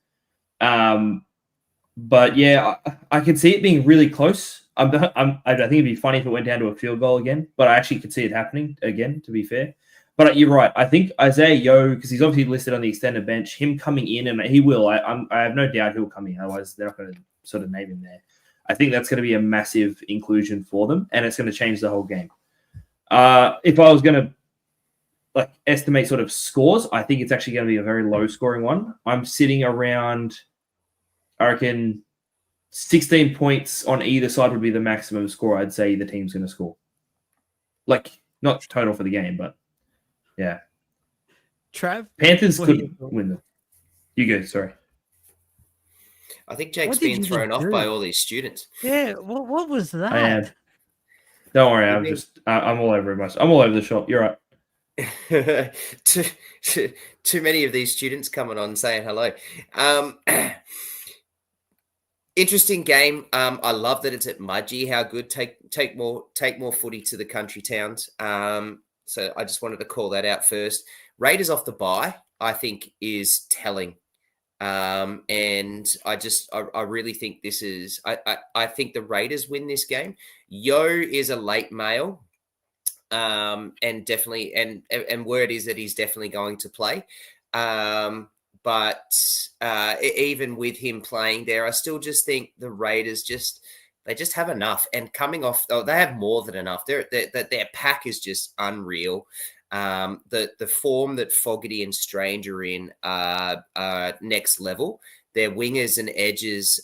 But yeah, I can see it being really close. I think it'd be funny if it went down to a field goal again, but I actually could see it happening again, to be fair. But you're right. I think Isaiah Yeo, because he's obviously listed on the extended bench, him coming in, and he will. I have no doubt he'll come in. Otherwise, they're not going to sort of name him there. I think that's going to be a massive inclusion for them, and it's going to change the whole game. If I was going to estimate sort of scores, I think it's actually going to be a very low scoring one. I'm sitting around, I reckon, 16 points on either side would be the maximum score I'd say the team's going to score. Not total for the game, but yeah. Trav? Panthers could win them. You go, sorry. I think Jake's being thrown off by all these students. Yeah, what was that? I am. Don't worry, I'm all over it. I'm all over the shop. You're right. Too many of these students coming on saying hello. Interesting game. I love that it's at Mudgee. How good. Take more footy to the country towns. So I just wanted to call that out first. Raiders off the bye, I think, is telling. And I really think this is. I think the Raiders win this game. Yo is a late male. and definitely, and word is that he's definitely going to play. But even with him playing there, I still just think the Raiders they just have enough. And coming off, they have more than enough. Their pack is just unreal. The form that Fogarty and Strange are in next level. Their wingers and edges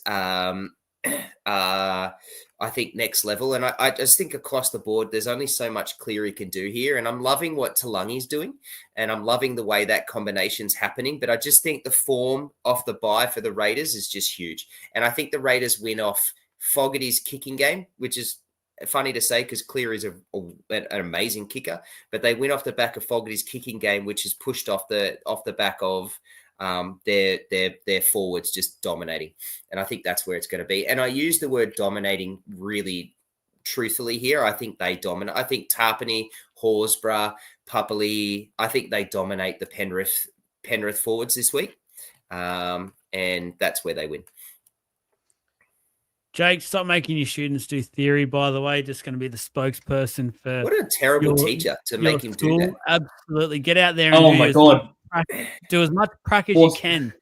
I think next level. And I just think across the board, there's only so much Cleary can do here. And I'm loving what Talangi's doing. And I'm loving the way that combination's happening. But I just think the form off the bye for the Raiders is just huge. And I think the Raiders win off Fogarty's kicking game, which is funny to say because Cleary's an amazing kicker. But they win off the back of Fogarty's kicking game, which is pushed off the back of their forwards just dominating. And I think that's where it's going to be. And I use the word dominating really truthfully here. I think they dominate. I think Tarpany, Horsburgh, Papali, I think they dominate the Penrith forwards this week. And that's where they win. Jake, stop making your students do theory, by the way. Just going to be the spokesperson for... What a terrible teacher to make him do that. Absolutely. Get out there and do as much practice as you can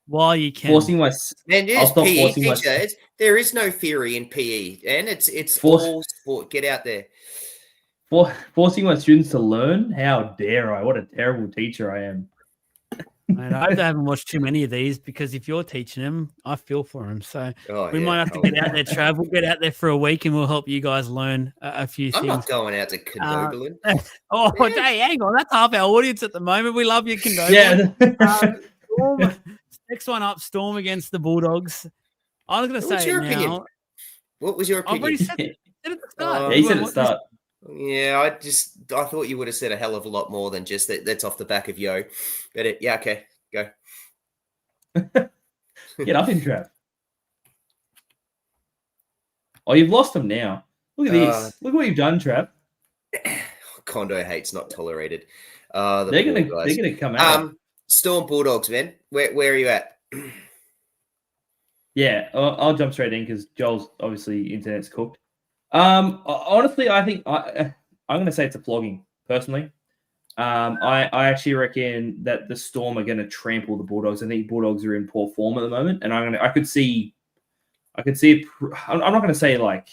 while you can. Forcing my... And yes, PE teacher, there is no theory in PE. And it's all sport. Get out there. Forcing my students to learn? How dare I? What a terrible teacher I am. Man, I haven't watched too many of these because if you're teaching them, I feel for them. So we might have to get out there, Trav. We'll get out there for a week and we'll help you guys learn a few things. I'm not going out to Condobolin. Hey, hang on. That's half our audience at the moment. We love you, Condobolin. Yeah. Next one up, Storm against the Bulldogs. I was going to say your opinion? What was your opinion? I've already said it at the start. He said at the start. Yeah, I thought you would have said a hell of a lot more than just that's off the back of Yo. But okay, go. Get up in trap. Oh, you've lost them now. Look at this. Look what you've done, Trap. Condo hates not tolerated. They're gonna come out. Storm Bulldogs, man. Where are you at? Yeah, I'll jump straight in because Joel's obviously internet's cooked. Honestly, I think I'm going to say it's a flogging. Personally, I actually reckon that the Storm are going to trample the Bulldogs. I think Bulldogs are in poor form at the moment, and I could see. I'm not going to say more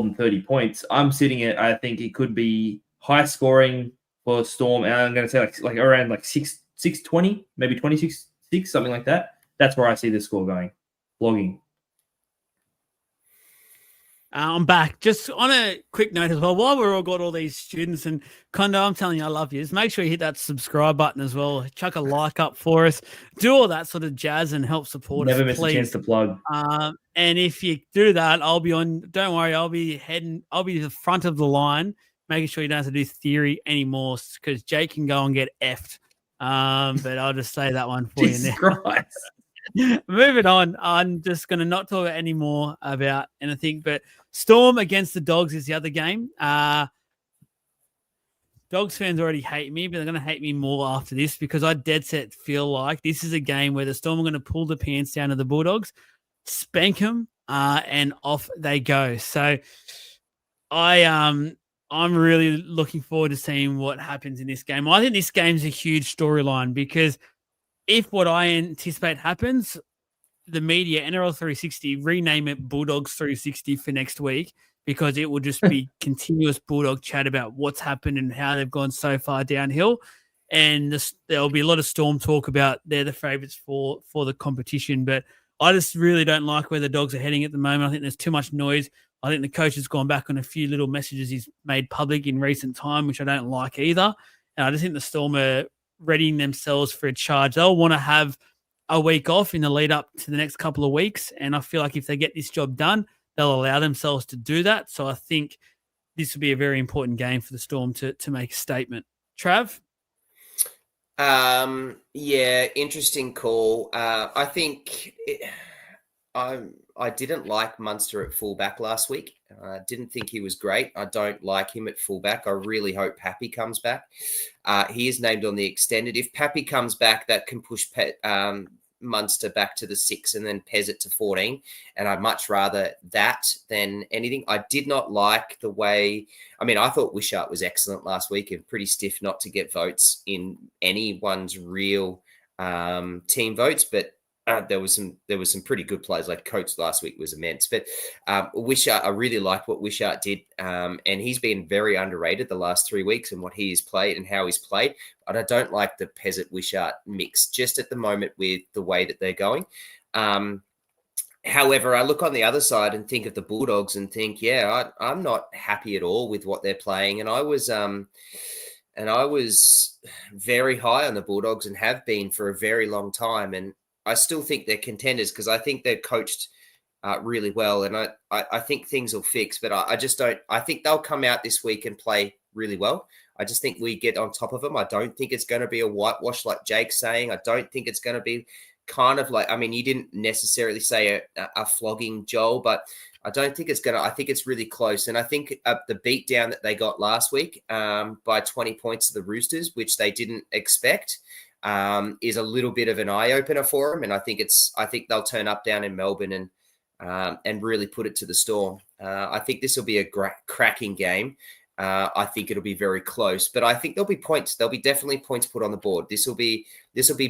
than 30 points. I'm sitting at. I think it could be high scoring for Storm, and I'm going to say like around 620, maybe 26-6, something like that. That's where I see the score going. Flogging. I'm back. Just on a quick note as well, while we've all got all these students, and Kondo, I'm telling you, I love you. Just make sure you hit that subscribe button as well. Chuck a like up for us. Do all that sort of jazz and help support us. Never miss a chance to plug. And if you do that, I'll be on. Don't worry, I'll be the front of the line, making sure you don't have to do theory anymore because Jake can go and get effed. But I'll just say that one for you now. Moving on, I'm just going to not talk any more about anything, but Storm against the Dogs is the other game. Dogs fans already hate me, but they're going to hate me more after this because I dead set feel like this is a game where the Storm are going to pull the pants down to the Bulldogs, spank them, and off they go. So I'm really looking forward to seeing what happens in this game. I think this game's a huge storyline because if what I anticipate happens, the media, NRL 360, rename it Bulldogs 360 for next week because it will just be continuous Bulldog chat about what's happened and how they've gone so far downhill. And there'll be a lot of Storm talk about they're the favourites for the competition. But I just really don't like where the Dogs are heading at the moment. I think there's too much noise. I think the coach has gone back on a few little messages he's made public in recent time, which I don't like either. And I just think the Storm are readying themselves for a charge. They'll want to have a week off in the lead up to the next couple of weeks. And I feel like if they get this job done, they'll allow themselves to do that. So I think this will be a very important game for the Storm to make a statement. Trav? Yeah, interesting call. I think I didn't like Munster at fullback last week. I didn't think he was great. I don't like him at fullback. I really hope Pappy comes back. He is named on the extended. If Pappy comes back, that can push Munster back to the 6 and then Pez it to 14. And I'd much rather that than anything. I did not like the way, I thought Wishart was excellent last week and pretty stiff not to get votes in anyone's real team votes, but there was some pretty good plays. Like Coates last week was immense, but Wishart, I really like what Wishart did, and he's been very underrated the last 3 weeks and what he has played and how he's played. But I don't like the Pezzett Wishart mix just at the moment with the way that they're going. However, I look on the other side and think of the Bulldogs and think, I'm not happy at all with what they're playing, and I was very high on the Bulldogs and have been for a very long time, and I still think they're contenders because I think they're coached really well, and I think things will fix. But I just don't. I think they'll come out this week and play really well. I just think we get on top of them. I don't think it's going to be a whitewash like Jake's saying. I don't think it's going to be kind of like. You didn't necessarily say a flogging, Joel, but I don't think it's going to. I think it's really close, and I think the beatdown that they got last week by 20 points to the Roosters, which they didn't expect. Is a little bit of an eye opener for them, and I think they'll turn up down in Melbourne and really put it to the Storm. I think this will be a cracking game. I think it'll be very close, but I think there'll be points. There'll be definitely points put on the board. This will be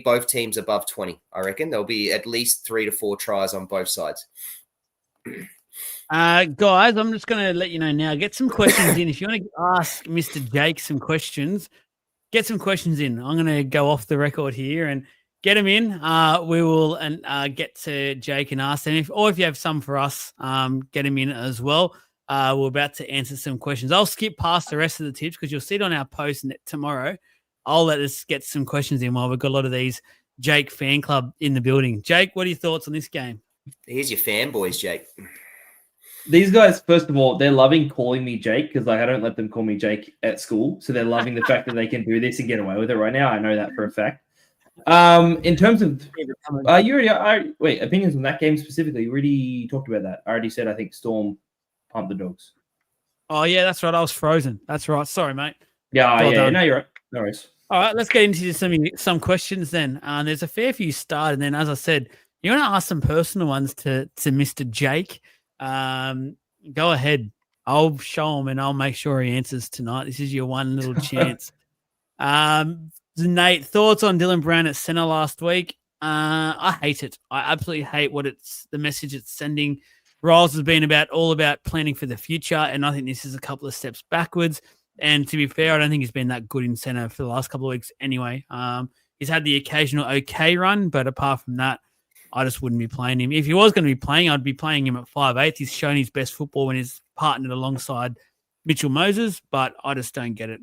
both teams above 20. I reckon there'll be at least 3 to 4 tries on both sides. Guys, I'm just going to let you know now. Get some questions in if you want to ask Mr. Jake some questions. Get some questions in. I'm going to go off the record here and get them in. We will get to Jake and ask them. If you have some for us, get them in as well. We're about to answer some questions. I'll skip past the rest of the tips because you'll see it on our post tomorrow. I'll let us get some questions in while we've got a lot of these Jake fan club in the building. Jake, what are your thoughts on this game? Here's your fanboys, Jake. These guys, first of all, they're loving calling me Jake because I don't let them call me Jake at school. So they're loving the fact that they can do this and get away with it right now. I know that for a fact. In terms of opinions on that game specifically, you already talked about that. I already said I think Storm pumped the Dogs. Oh yeah, that's right. I was frozen. That's right. Sorry, mate. Yeah. No, you're right. No worries. All right, let's get into some questions then. There's a fair few started, and then as I said, you want to ask some personal ones to Mr. Jake. Go ahead. I'll show him and I'll make sure he answers tonight. This is your one little chance. Nate, thoughts on Dylan Brown at center last week? I hate it. I absolutely hate the message it's sending. Riles has been all about planning for the future, and I think this is a couple of steps backwards. And to be fair, I don't think he's been that good in center for the last couple of weeks anyway. He's had the occasional okay run, but apart from that, I just wouldn't be playing him. If he was going to be playing, I'd be playing him at 5'8". He's shown his best football when he's partnered alongside Mitchell Moses, but I just don't get it.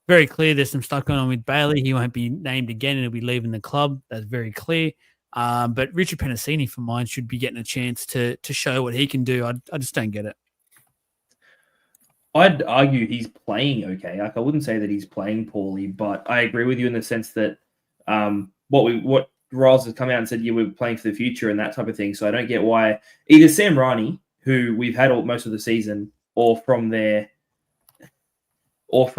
Very clear there's some stuff going on with Bailey. He won't be named again and he'll be leaving the club. That's very clear. But Richard Penasini, for mine, should be getting a chance to show what he can do. I just don't get it. I'd argue he's playing okay. Like I wouldn't say that he's playing poorly, but I agree with you in the sense that what Riles has come out and said, we're playing for the future and that type of thing. So I don't get why either Sam Rani, who we've had most of the season, or from there, like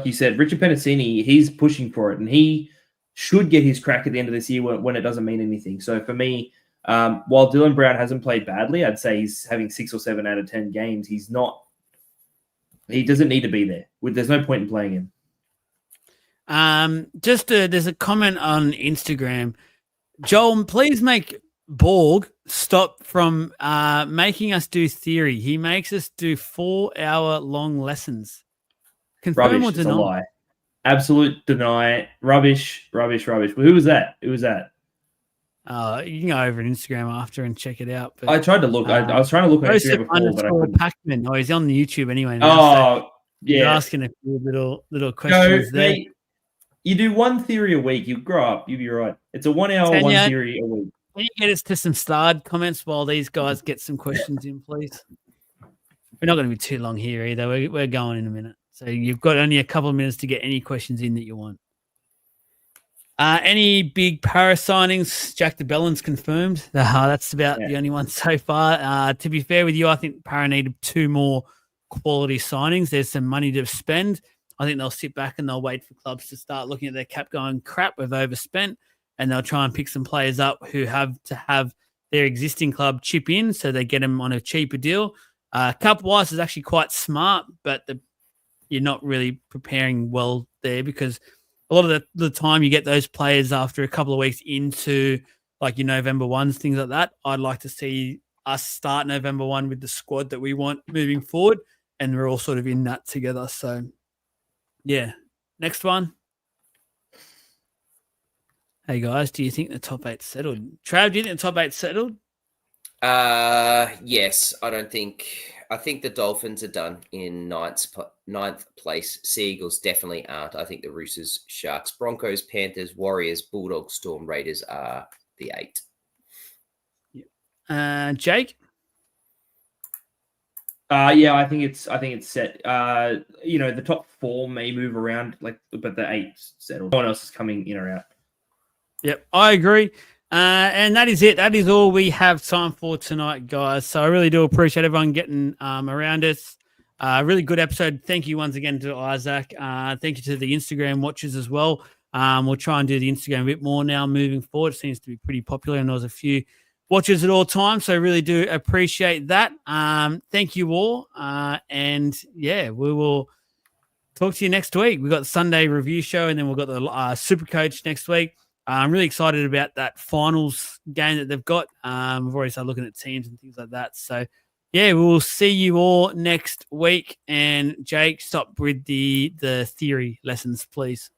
you said, Richard Penasini, he's pushing for it and he should get his crack at the end of this year when it doesn't mean anything. So for me, while Dylan Brown hasn't played badly, I'd say he's having 6 or 7 out of 10 games. He doesn't need to be there. There's no point in playing him. There's a comment on Instagram. Joel, please make Borg stop from making us do theory. He makes us do 4-hour-long lessons. Confirm rubbish, or deny? It's a lie. Absolute deny. Rubbish. Well, who was that? You can go over on Instagram after and check it out. But, I tried to look. I was trying to look on Instagram before, but I couldn't. Pac-Man. Oh, he's on the YouTube anyway. Now, yeah. Asking a few little questions there. Mate, you do one theory a week, you grow up, you'll be right. It's a 1 hour, one theory a week. Can you get us to some starred comments while these guys get some questions in, please? We're not going to be too long here either. We're going in a minute. So you've got only a couple of minutes to get any questions in that you want. Any big Parra signings? Jack de Bellin's confirmed. That's about the only one so far. To be fair with you, I think Parra needed 2 more quality signings. There's some money to spend. I think they'll sit back and they'll wait for clubs to start looking at their cap going, crap, we've overspent, and they'll try and pick some players up who have to have their existing club chip in so they get them on a cheaper deal. Cup-wise is actually quite smart, but you're not really preparing well there because a lot of the time you get those players after a couple of weeks into like your November 1s, things like that. I'd like to see us start November 1 with the squad that we want moving forward, and we're all sort of in that together. So, yeah. Next one. Hey, guys, do you think the top 8 settled? Trav, do you think the top 8 settled? Yes, I think the Dolphins are done in ninth place. Seagulls definitely aren't. I think the Roosters, Sharks, Broncos, Panthers, Warriors, Bulldogs, Storm, Raiders are the 8. Jake? Yeah, I think it's set. The top 4 may move around, but the 8 settled. No one else is coming in or out. Yep, I agree. And that is it. That is all we have time for tonight, guys. So I really do appreciate everyone getting around us. Really good episode. Thank you once again to Isaac. Thank you to the Instagram watchers as well. We'll try and do the Instagram a bit more now moving forward. It seems to be pretty popular, and there's a few watchers at all times. So I really do appreciate that. Thank you all. And yeah, we will talk to you next week. We've got the Sunday review show, and then we've got the Super Coach next week. I'm really excited about that finals game that they've got. We've already started looking at teams and things like that. So, yeah, we will see you all next week. And Jake, stop with the theory lessons, please.